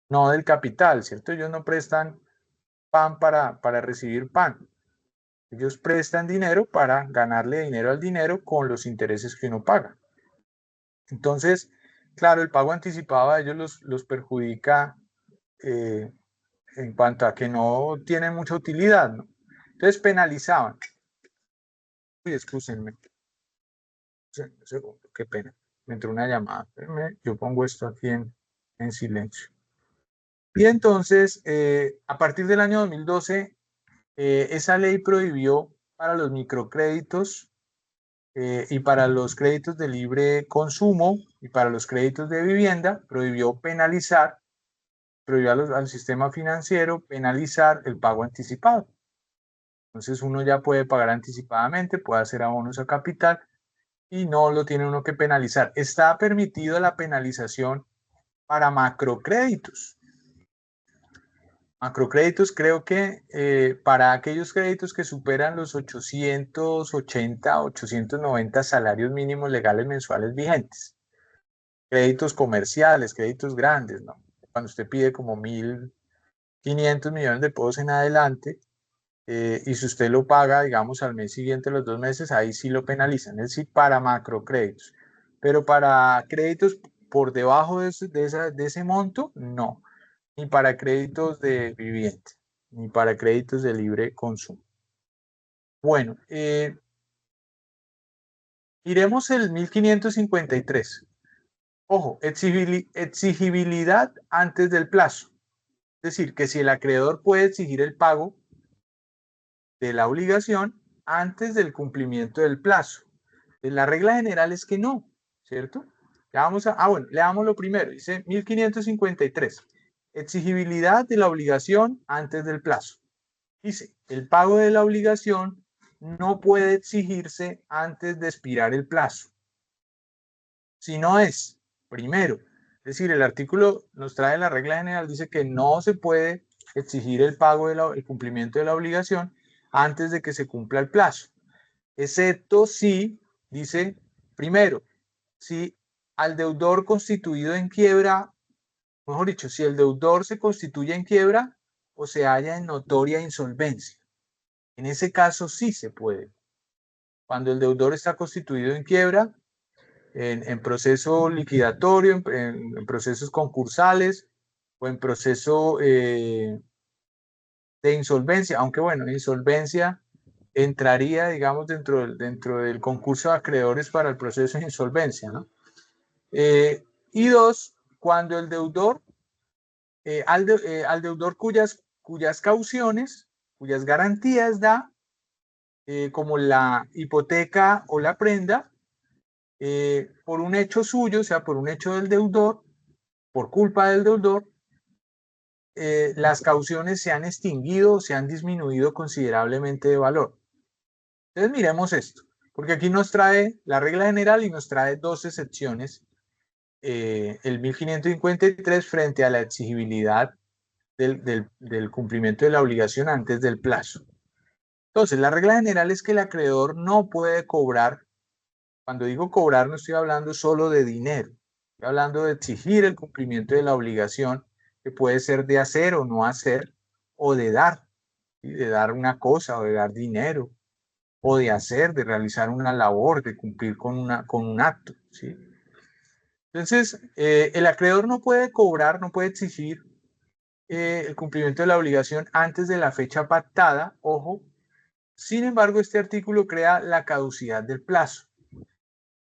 no del capital, ¿cierto? Ellos no prestan pan para recibir pan. Ellos prestan dinero para ganarle dinero al dinero con los intereses que uno paga. Entonces, claro, el pago anticipado a ellos los perjudica en cuanto a que no tienen mucha utilidad, ¿no? Entonces penalizaban. Uy, excúsenme. Un segundo, qué pena. Me entró una llamada. Yo pongo esto aquí en silencio. Y entonces, a partir del año 2012, esa ley prohibió para los microcréditos y para los créditos de libre consumo y para los créditos de vivienda, prohibió al sistema financiero penalizar el pago anticipado. Entonces uno ya puede pagar anticipadamente, puede hacer abonos a capital y no lo tiene uno que penalizar. Está permitido la penalización para macrocréditos. Macrocréditos creo que para aquellos créditos que superan los 880, 890 salarios mínimos legales mensuales vigentes. Créditos comerciales, créditos grandes, ¿no? Cuando usted pide como 1.500 millones de pesos en adelante, y si usted lo paga, digamos, al mes siguiente, los 2 meses, ahí sí lo penalizan, es decir, para macrocréditos. Pero para créditos por debajo de ese monto, no. Ni para créditos de vivienda, ni para créditos de libre consumo. Bueno, iremos el 1553. Ojo, exigibilidad antes del plazo. Es decir, que si el acreedor puede exigir el pago de la obligación antes del cumplimiento del plazo. La regla general es que no, ¿cierto? Bueno, leamos lo primero, dice 1553. Exigibilidad de la obligación antes del plazo. Dice, el pago de la obligación no puede exigirse antes de expirar el plazo. Si no es, primero, es decir, el artículo nos trae la regla general, dice que no se puede exigir el pago el cumplimiento de la obligación antes de que se cumpla el plazo, excepto si, dice, primero, si al deudor constituido en quiebra, mejor dicho, si el deudor se constituye en quiebra o se halla en notoria insolvencia. En ese caso sí se puede. Cuando el deudor está constituido en quiebra, en proceso liquidatorio, en procesos concursales o en proceso de insolvencia, aunque bueno, insolvencia entraría, digamos, dentro del concurso de acreedores para el proceso de insolvencia, ¿no? Y dos, cuando el deudor, al deudor cuyas cauciones, cuyas garantías da, como la hipoteca o la prenda, por un hecho suyo, o sea, por un hecho del deudor, por culpa del deudor, las cauciones se han extinguido, se han disminuido considerablemente de valor. Entonces miremos esto, porque aquí nos trae la regla general y nos trae dos excepciones, el 1553 frente a la exigibilidad del cumplimiento de la obligación antes del plazo. Entonces, la regla general es que el acreedor no puede cobrar. Cuando digo cobrar, no estoy hablando solo de dinero, estoy hablando de exigir el cumplimiento de la obligación, que puede ser de hacer o no hacer, o de dar, ¿sí? De dar una cosa, o de dar dinero, o de hacer, de realizar una labor, de cumplir con un acto, ¿sí? Entonces, el acreedor no puede cobrar, no puede exigir el cumplimiento de la obligación antes de la fecha pactada, ojo. Sin embargo, este artículo crea la caducidad del plazo,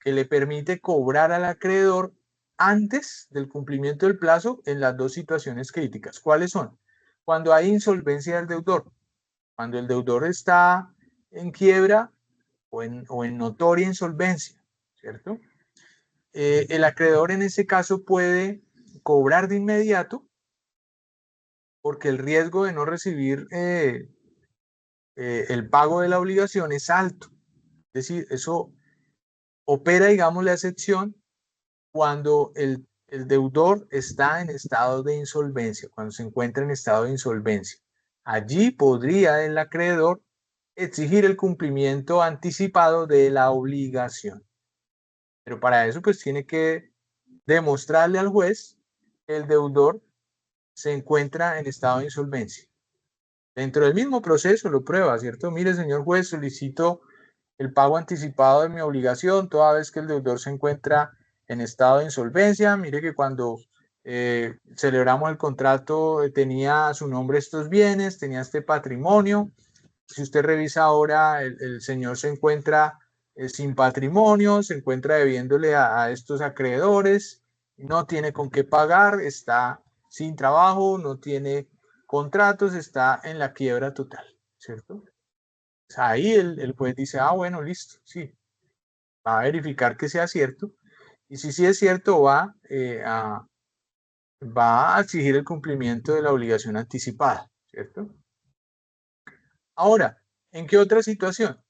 que le permite cobrar al acreedor antes del cumplimiento del plazo en las dos situaciones críticas. ¿Cuáles son? Cuando hay insolvencia del deudor, cuando el deudor está en quiebra o en notoria insolvencia, ¿cierto? El acreedor en ese caso puede cobrar de inmediato porque el riesgo de no recibir el pago de la obligación es alto. Es decir, eso opera, digamos, la excepción cuando el deudor está en estado de insolvencia, cuando se encuentra en estado de insolvencia. Allí podría el acreedor exigir el cumplimiento anticipado de la obligación. Pero para eso pues tiene que demostrarle al juez que el deudor se encuentra en estado de insolvencia. Dentro del mismo proceso lo prueba, ¿cierto? Mire, señor juez, solicito el pago anticipado de mi obligación toda vez que el deudor se encuentra en estado de insolvencia. Mire que cuando celebramos el contrato tenía a su nombre estos bienes, tenía este patrimonio. Si usted revisa ahora, el señor se encuentra sin patrimonio, se encuentra debiéndole a estos acreedores, no tiene con qué pagar, está sin trabajo, no tiene contratos, está en la quiebra total, ¿cierto? Pues ahí el juez dice, ah, bueno, listo, sí, va a verificar que sea cierto, y si sí es cierto, va a exigir el cumplimiento de la obligación anticipada, ¿cierto? Ahora, ¿en qué otra situación?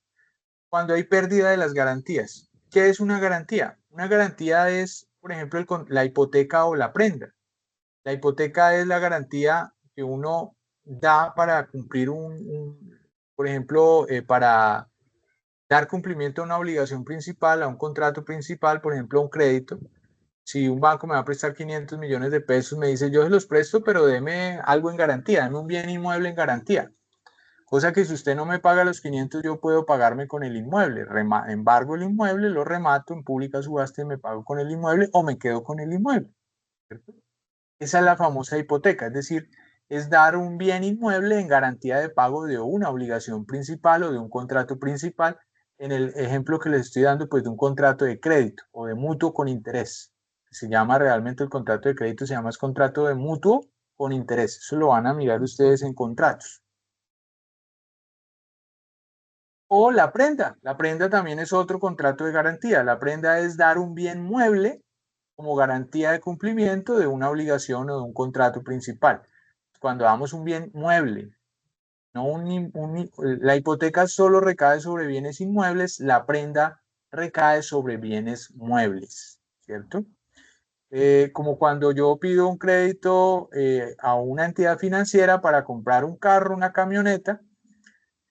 Cuando hay pérdida de las garantías. ¿Qué es una garantía? Una garantía es, por ejemplo, la hipoteca o la prenda. La hipoteca es la garantía que uno da para cumplir por ejemplo, para dar cumplimiento a una obligación principal, a un contrato principal, por ejemplo, a un crédito. Si un banco me va a prestar 500 millones de pesos, me dice, yo se los presto, pero deme algo en garantía, deme un bien inmueble en garantía. Cosa que si usted no me paga los 500, yo puedo pagarme con el inmueble. Embargo el inmueble, lo remato en pública subasta y me pago con el inmueble o me quedo con el inmueble, ¿cierto? Esa es la famosa hipoteca, es decir, es dar un bien inmueble en garantía de pago de una obligación principal o de un contrato principal. En el ejemplo que les estoy dando, pues de un contrato de crédito o de mutuo con interés. Se llama realmente el contrato de crédito, se llama contrato de mutuo con interés. Eso lo van a mirar ustedes en contratos. O la prenda. La prenda también es otro contrato de garantía. La prenda es dar un bien mueble como garantía de cumplimiento de una obligación o de un contrato principal. Cuando damos un bien mueble, no la hipoteca solo recae sobre bienes inmuebles, la prenda recae sobre bienes muebles, ¿cierto? Como cuando yo pido un crédito a una entidad financiera para comprar un carro, una camioneta,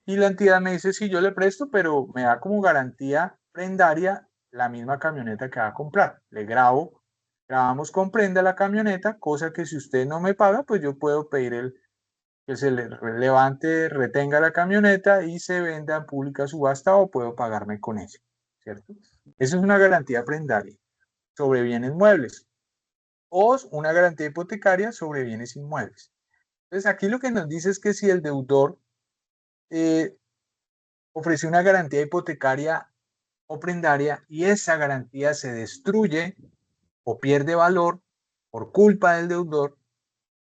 y la entidad me dice, sí, yo le presto, pero me da como garantía prendaria la misma camioneta que va a comprar. Le grabamos con prenda la camioneta, cosa que si usted no me paga, pues yo puedo pedir que se le levante, retenga la camioneta y se venda en pública subasta o puedo pagarme con ella, ¿cierto? Esa es una garantía prendaria sobre bienes muebles o una garantía hipotecaria sobre bienes inmuebles. Entonces aquí lo que nos dice es que si el deudor ofreció una garantía hipotecaria o prendaria y esa garantía se destruye o pierde valor por culpa del deudor,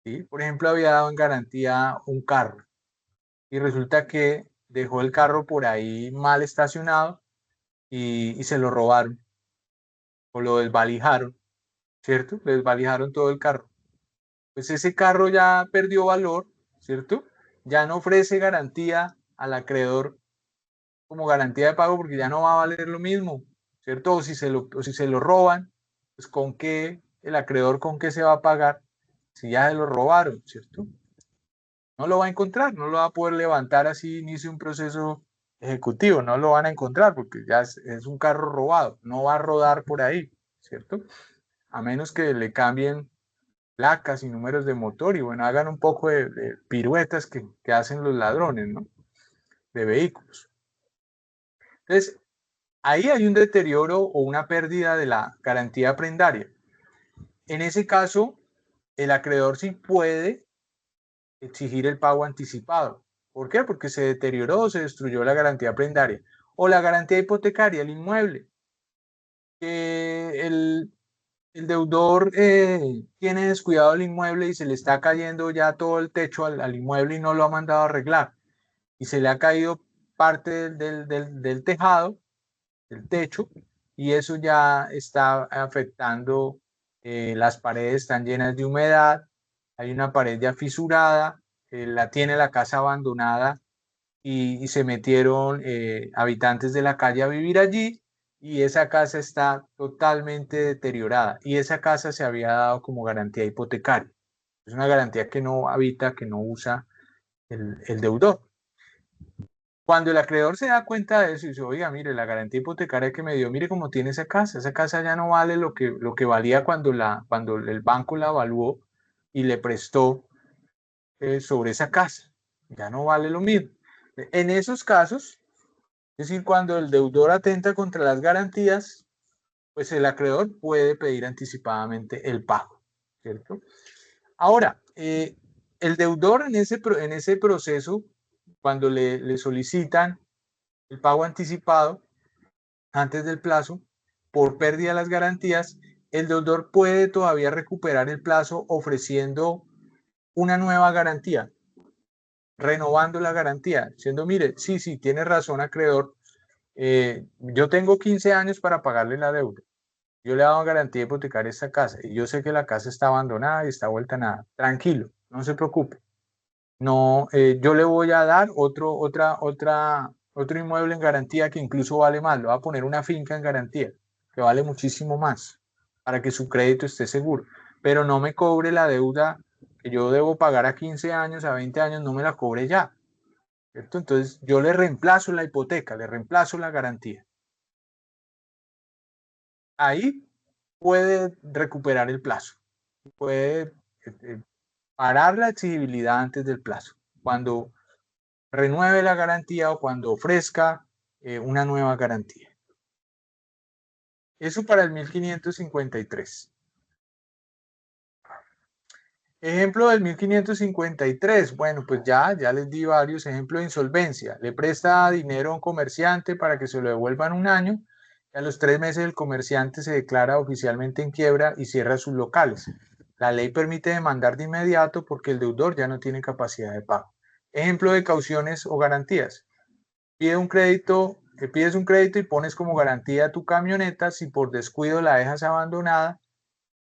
¿sí? Por ejemplo, había dado en garantía un carro y resulta que dejó el carro por ahí mal estacionado y se lo robaron o lo desvalijaron, ¿cierto? Le desvalijaron todo el carro. Pues ese carro ya perdió valor, ¿cierto? Ya no ofrece garantía al acreedor como garantía de pago porque ya no va a valer lo mismo, ¿cierto? O si se lo roban, pues con qué, el acreedor con qué se va a pagar si ya se lo robaron, ¿cierto? No lo va a encontrar, no lo va a poder levantar así, inicie un proceso ejecutivo, no lo van a encontrar porque ya es un carro robado, no va a rodar por ahí, ¿cierto? A menos que le cambien placas y números de motor y bueno, hagan un poco de piruetas que hacen los ladrones, ¿no? De vehículos. Entonces, ahí hay un deterioro o una pérdida de la garantía prendaria. En ese caso, el acreedor sí puede exigir el pago anticipado. ¿Por qué? Porque se deterioró o se destruyó la garantía prendaria. O la garantía hipotecaria, el inmueble. El deudor tiene descuidado el inmueble y se le está cayendo ya todo el techo al inmueble y no lo ha mandado a arreglar. Y se le ha caído parte del tejado, del techo, y eso ya está afectando, las paredes están llenas de humedad, hay una pared ya fisurada, tiene la casa abandonada y se metieron habitantes de la calle a vivir allí y esa casa está totalmente deteriorada y esa casa se había dado como garantía hipotecaria. Es una garantía que no habita, que no usa el deudor. Cuando el acreedor se da cuenta de eso y dice, oiga, mire, la garantía hipotecaria que me dio, mire cómo tiene esa casa ya no vale lo que valía cuando el banco la evaluó y le prestó sobre esa casa, ya no vale lo mismo. En esos casos, es decir, cuando el deudor atenta contra las garantías, pues el acreedor puede pedir anticipadamente el pago, ¿cierto? Ahora, el deudor en ese proceso, cuando le solicitan el pago anticipado, antes del plazo por pérdida de las garantías, el deudor puede todavía recuperar el plazo ofreciendo una nueva garantía, renovando la garantía, diciendo, mire, sí, tiene razón, acreedor, yo tengo 15 años para pagarle la deuda. Yo le he dado garantía hipotecaria a esta casa y yo sé que la casa está abandonada y está vuelta a nada. Tranquilo, no se preocupe. No, yo le voy a dar otro inmueble en garantía que incluso vale más. Le voy a poner una finca en garantía que vale muchísimo más para que su crédito esté seguro. Pero no me cobre la deuda que yo debo pagar a 15 años, a 20 años, no me la cobre ya. ¿Cierto? Entonces yo le reemplazo la hipoteca, le reemplazo la garantía. Ahí puede recuperar el plazo, puede parar la exigibilidad antes del plazo, cuando renueve la garantía o cuando ofrezca una nueva garantía. Eso para el 1553. Ejemplo del 1553. Bueno, pues ya les di varios ejemplos de insolvencia. Le presta dinero a un comerciante para que se lo devuelva en un año. Y a los 3 meses el comerciante se declara oficialmente en quiebra y cierra sus locales. La ley permite demandar de inmediato porque el deudor ya no tiene capacidad de pago. Ejemplo de cauciones o garantías. Pides un crédito y pones como garantía tu camioneta. Si por descuido la dejas abandonada,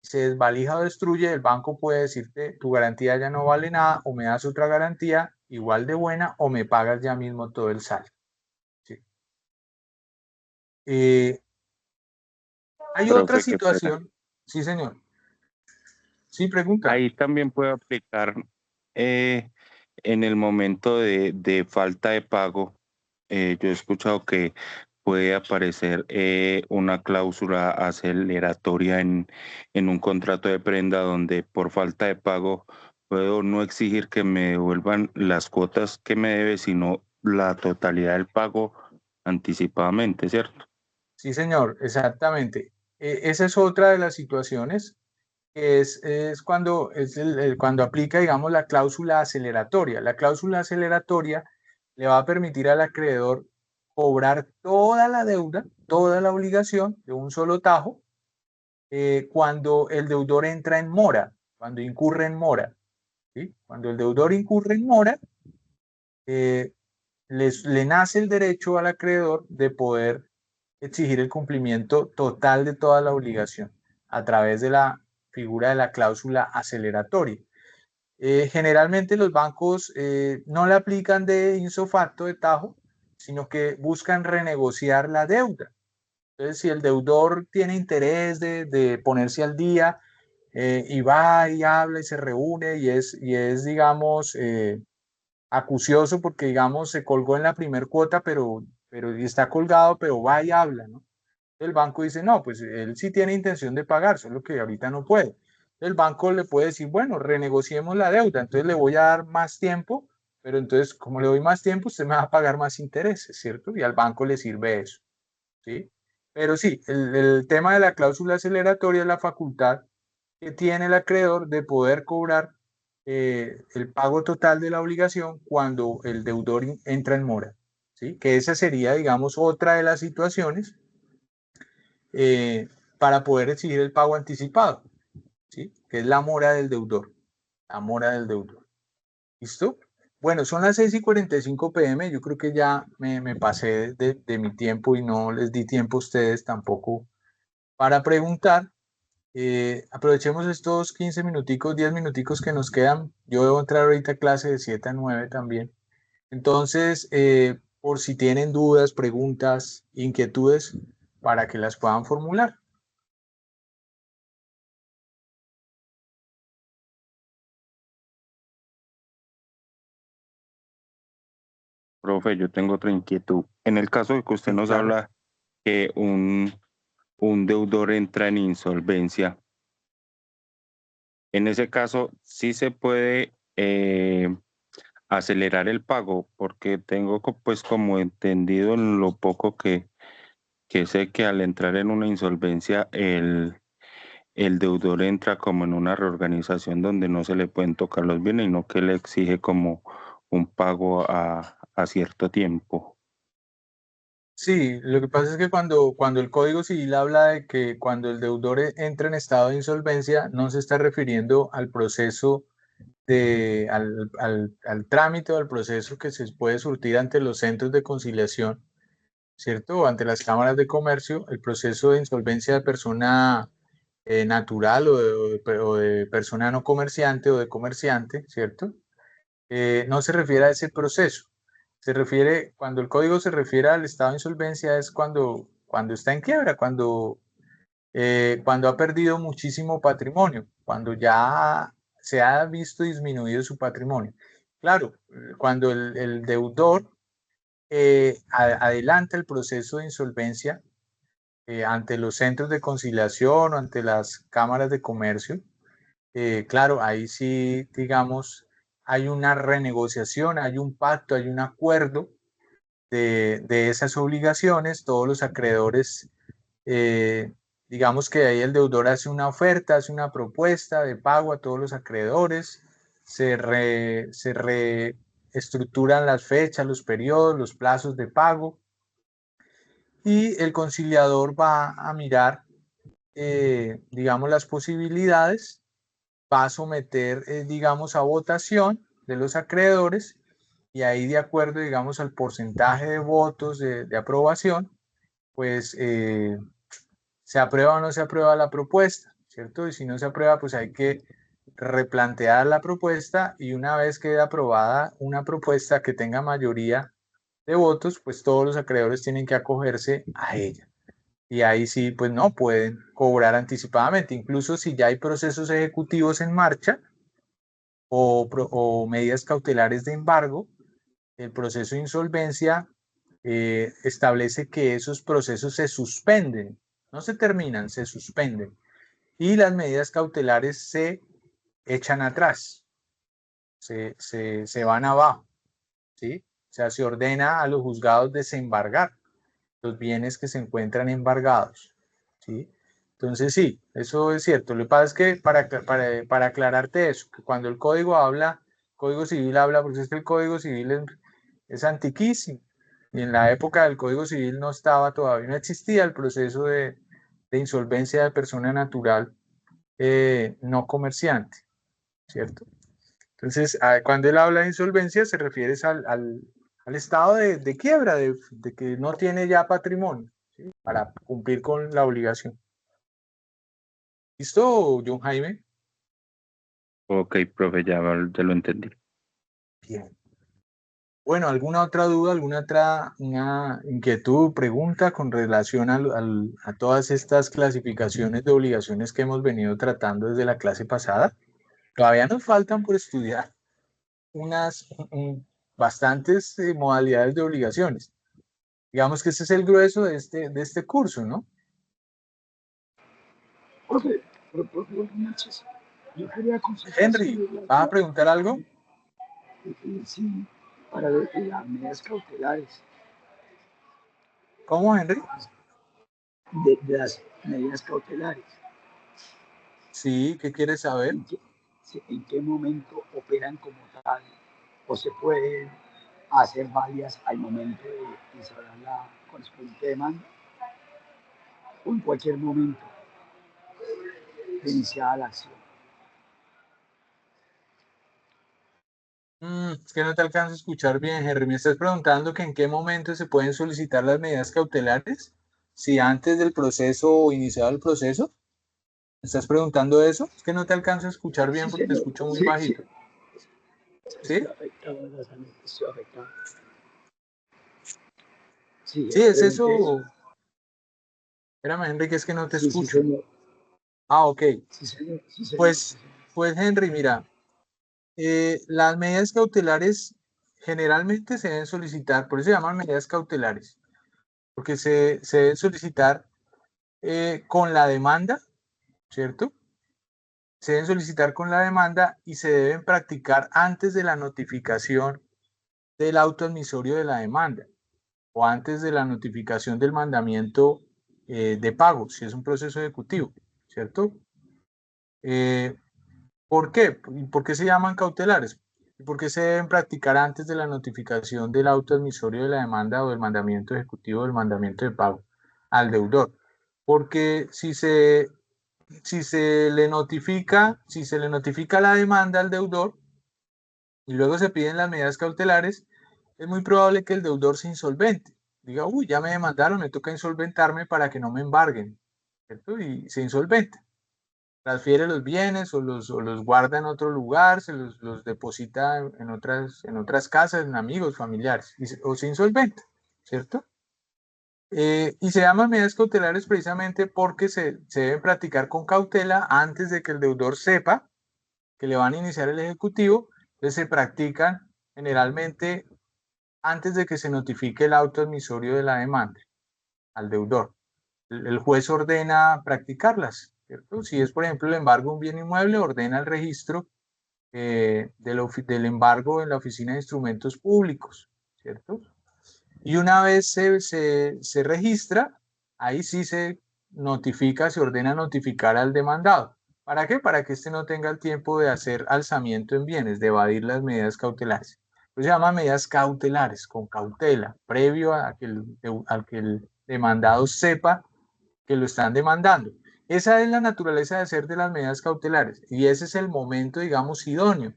se desvalija o destruye, el banco puede decirte tu garantía ya no vale nada, o me das otra garantía igual de buena, o me pagas ya mismo todo el saldo. ¿Sí? Hay otra Profe, qué pena. situación. Sí, señor. Sí, pregunta. Ahí también puede aplicar en el momento de falta de pago. Yo he escuchado que puede aparecer una cláusula aceleratoria en un contrato de prenda donde por falta de pago puedo no exigir que me devuelvan las cuotas que me debe, sino la totalidad del pago anticipadamente, ¿cierto? Sí, señor, exactamente. Esa es otra de las situaciones. Es cuando, cuando aplica, digamos, la cláusula aceleratoria. La cláusula aceleratoria le va a permitir al acreedor cobrar toda la deuda, toda la obligación de un solo tajo, cuando el deudor entra en mora, cuando incurre en mora. ¿Sí? Cuando el deudor incurre en mora, eh, le nace el derecho al acreedor de poder exigir el cumplimiento total de toda la obligación a través de la figura de la cláusula aceleratoria. Generalmente los bancos no le aplican de ipso facto, de tajo, sino que buscan renegociar la deuda. Entonces, si el deudor tiene interés de ponerse al día y va y habla y se reúne y es digamos, acucioso porque, digamos, se colgó en la primer cuota, pero está colgado, pero va y habla, ¿no? El banco dice, no, pues él sí tiene intención de pagar, solo que ahorita no puede. El banco le puede decir, bueno, renegociemos la deuda, entonces le voy a dar más tiempo, pero entonces, como le doy más tiempo, usted me va a pagar más intereses, ¿cierto? Y al banco le sirve eso, ¿sí? Pero sí, el tema de la cláusula aceleratoria es la facultad que tiene el acreedor de poder cobrar el pago total de la obligación cuando el deudor entra en mora, ¿sí? Que esa sería, digamos, otra de las situaciones para poder exigir el pago anticipado, ¿sí? Que es la mora del deudor. La mora del deudor. ¿Listo? Bueno, son las 6:45 p.m. Yo creo que ya me pasé de mi tiempo y no les di tiempo a ustedes tampoco para preguntar. Aprovechemos estos 15 minuticos, 10 minuticos que nos quedan. Yo debo entrar ahorita a clase de 7 a 9 también. Entonces, por si tienen dudas, preguntas, inquietudes, para que las puedan formular. Profe, yo tengo otra inquietud. En el caso de que usted nos Claro. habla que un deudor entra en insolvencia, en ese caso sí se puede acelerar el pago, porque tengo pues como entendido en lo poco que sé que al entrar en una insolvencia el deudor entra como en una reorganización donde no se le pueden tocar los bienes, sino que le exige como un pago a cierto tiempo. Sí, lo que pasa es que cuando el Código Civil habla de que cuando el deudor entra en estado de insolvencia, no se está refiriendo al proceso al trámite o al proceso que se puede surtir ante los centros de conciliación, ¿cierto? O ante las cámaras de comercio, el proceso de insolvencia de persona natural o de persona no comerciante o de comerciante, ¿cierto? No se refiere a ese proceso. Se refiere, cuando el código se refiere al estado de insolvencia es cuando está en quiebra, cuando ha perdido muchísimo patrimonio, cuando ya se ha visto disminuido su patrimonio. Claro, cuando el deudor adelanta el proceso de insolvencia ante los centros de conciliación o ante las cámaras de comercio, claro, ahí sí, digamos, hay una renegociación, hay un pacto, hay un acuerdo de esas obligaciones, todos los acreedores, digamos que ahí el deudor hace una oferta, hace una propuesta de pago a todos los acreedores, se reestructuran las fechas, los periodos, los plazos de pago y el conciliador va a mirar, digamos, las posibilidades, va a someter, digamos, a votación de los acreedores y ahí de acuerdo, digamos, al porcentaje de votos de aprobación, pues se aprueba o no se aprueba la propuesta, ¿cierto? Y si no se aprueba, pues hay que replantear la propuesta y una vez quede aprobada una propuesta que tenga mayoría de votos, pues todos los acreedores tienen que acogerse a ella. Y ahí sí, pues no pueden cobrar anticipadamente. Incluso si ya hay procesos ejecutivos en marcha o medidas cautelares de embargo, el proceso de insolvencia establece que esos procesos se suspenden, no se terminan, se suspenden. Y las medidas cautelares se echan atrás, se van abajo, ¿sí? O sea, se ordena a los juzgados desembargar los bienes que se encuentran embargados, ¿sí? Entonces, sí, eso es cierto. Lo que pasa es que para aclararte eso, que cuando el Código Civil habla, porque es que el Código Civil es antiquísimo, y en la época del Código Civil no estaba todavía, no existía el proceso de insolvencia de persona natural no comerciante, ¿cierto? Entonces, cuando él habla de insolvencia, se refiere al estado de quiebra, de que no tiene ya patrimonio, ¿sí? Para cumplir con la obligación. ¿Listo, John Jaime? Ok, profe, ya lo entendí. Bien. Bueno, ¿alguna otra duda, una inquietud, pregunta con relación a todas estas clasificaciones de obligaciones que hemos venido tratando desde la clase pasada? Todavía nos faltan por estudiar bastantes modalidades de obligaciones. Digamos que ese es el grueso de este curso, ¿no? Profe, buenas noches. Yo quería consultar Henry, ¿vas a preguntar algo? sí, para ver las medidas cautelares, ¿Cómo, Henry? de las medidas cautelares. Sí, ¿qué quieres saber? ¿En qué momento operan como tal? ¿O se pueden hacer válidas al momento de instaurar la correspondiente demanda? ¿O en cualquier momento de iniciar la acción? Es que no te alcanzo a escuchar bien, Henry. ¿Me estás preguntando que en qué momento se pueden solicitar las medidas cautelares? Si antes del proceso o iniciado el proceso. ¿Me estás preguntando eso? Es que no te alcanzo a escuchar bien Sí, porque te señor. escucho muy Sí, sí. bajito. ¿Sí? Estoy afectado de la salud, estoy afectado. Sí, Sí, es pregunté eso. eso. Espérame, Henry, que es que no te Sí, sí, escucho. señor. Ah, ok. Sí, señor. Sí, señor. Sí, Pues, señor. pues Henry, mira, las medidas cautelares generalmente se deben solicitar, por eso se llaman medidas cautelares, porque se deben solicitar con la demanda, ¿cierto? Se deben solicitar con la demanda y se deben practicar antes de la notificación del auto admisorio de la demanda o antes de la notificación del mandamiento de pago, si es un proceso ejecutivo, ¿cierto? ¿Por qué? ¿Por qué se llaman cautelares? ¿Y por qué se deben practicar antes de la notificación del auto admisorio de la demanda o del mandamiento ejecutivo del mandamiento de pago al deudor? Porque si se le notifica la demanda al deudor y luego se piden las medidas cautelares, es muy probable que el deudor se insolvente. Diga, uy, ya me demandaron, me toca insolventarme para que no me embarguen, ¿cierto? Y se insolventa. Transfiere los bienes o los guarda en otro lugar, se los deposita en otras casas, en amigos, familiares, o se insolventa, ¿cierto? Y se llaman medidas cautelares precisamente porque se deben practicar con cautela antes de que el deudor sepa que le van a iniciar el ejecutivo. Entonces se practican generalmente antes de que se notifique el auto admisorio de la demanda al deudor. El juez ordena practicarlas, ¿cierto? Si es, por ejemplo, el embargo de un bien inmueble, ordena el registro del embargo en la Oficina de Instrumentos Públicos, ¿cierto? Y una vez se registra, ahí sí se notifica, se ordena notificar al demandado. ¿Para qué? Para que éste no tenga el tiempo de hacer alzamiento en bienes, de evadir las medidas cautelares. Pues se llama medidas cautelares, con cautela, previo a que el demandado sepa que lo están demandando. Esa es la naturaleza de hacer de las medidas cautelares y ese es el momento, digamos, idóneo,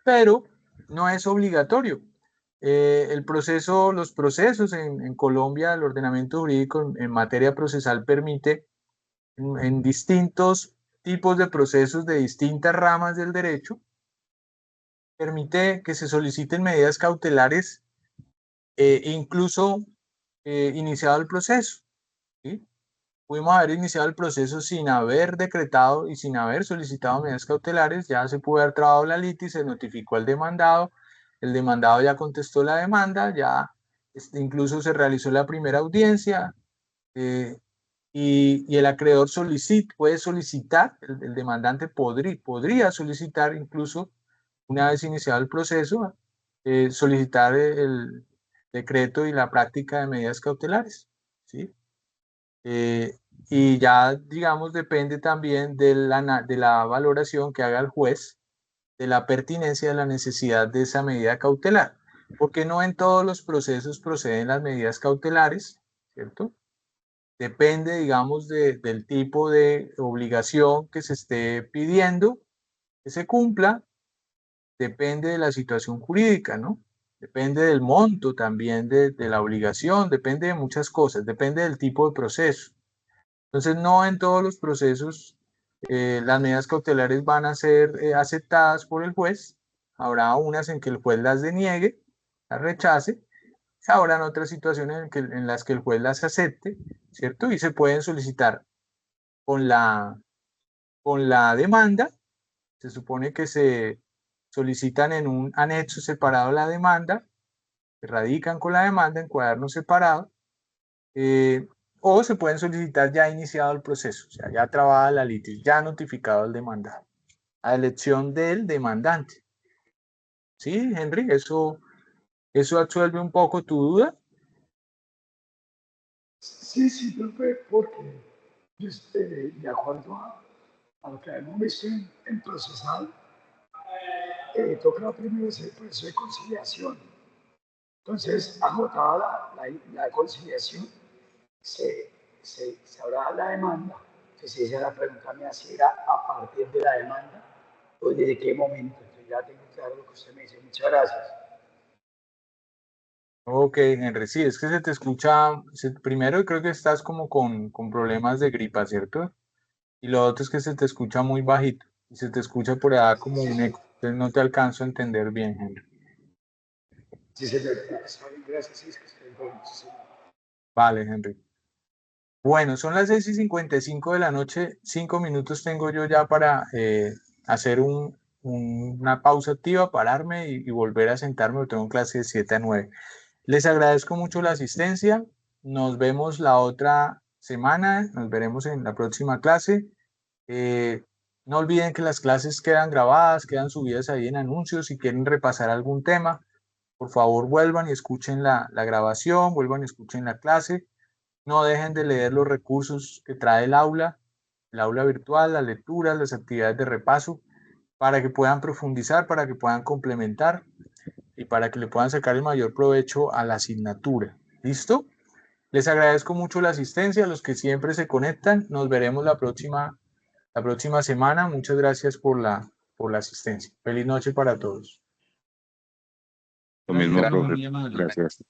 pero no es obligatorio. Los procesos en Colombia, el ordenamiento jurídico en materia procesal permite en distintos tipos de procesos de distintas ramas del derecho, permite que se soliciten medidas cautelares incluso iniciado el proceso, ¿sí? Pudimos haber iniciado el proceso sin haber decretado y sin haber solicitado medidas cautelares, ya se pudo haber trabado la litis, se notificó al demandado, el demandado ya contestó la demanda, ya incluso se realizó la primera audiencia y el acreedor puede solicitar, el demandante podría solicitar incluso una vez iniciado el proceso, solicitar el decreto y la práctica de medidas cautelares, ¿sí? Y ya, digamos, depende también de la valoración que haga el juez de la pertinencia de la necesidad de esa medida cautelar, porque no en todos los procesos proceden las medidas cautelares, ¿cierto? Depende, digamos, del tipo de obligación que se esté pidiendo que se cumpla, depende de la situación jurídica, ¿no? Depende del monto también de la obligación, depende de muchas cosas, depende del tipo de proceso. Entonces, no en todos los procesos las medidas cautelares van a ser aceptadas por el juez. Habrá unas en que el juez las deniegue, las rechace. Habrán otras situaciones en las que el juez las acepte, ¿cierto? Y se pueden solicitar con la demanda. Se supone que se solicitan en un anexo separado la demanda, se radican con la demanda en cuaderno separado. O se pueden solicitar ya iniciado el proceso, o sea, ya trabada la litis, ya notificado el demandado, a elección del demandante. ¿Sí, Henry? ¿Eso absuelve un poco tu duda? Sí, profe, porque de acuerdo a lo que hemos visto en procesal, toca primero hacer el proceso de conciliación. Entonces, agotada la conciliación, se habrá la demanda. Entonces, esa es la pregunta mía, si era a partir de la demanda o desde qué momento. Entonces, ya tengo claro lo que usted me dice. Muchas gracias. Ok, Henry, sí, es que se te escucha, primero creo que estás como con problemas de gripa, ¿cierto? Y lo otro es que se te escucha muy bajito y se te escucha por allá como un eco, entonces no te alcanzo a entender bien, Henry. Sí, señor. Gracias, sí, es que estoy bien. Sí, Vale, Henry. Bueno, son las 6:55 de la noche, 5 minutos tengo yo ya para hacer una pausa activa, pararme y volver a sentarme, porque tengo clase de 7 a 9. Les agradezco mucho la asistencia, nos vemos la otra semana, nos veremos en la próxima clase. No olviden que las clases quedan grabadas, quedan subidas ahí en anuncios. Si quieren repasar algún tema, por favor vuelvan y escuchen la grabación, vuelvan y escuchen la clase. No dejen de leer los recursos que trae el aula virtual, las lecturas, las actividades de repaso. para que puedan profundizar, para que puedan complementar y para que le puedan sacar el mayor provecho a la asignatura. ¿Listo? Les agradezco mucho la asistencia, a los que siempre se conectan. Nos veremos la próxima semana. Muchas gracias por la asistencia. Feliz noche para todos. Lo mismo, profe. Gracias.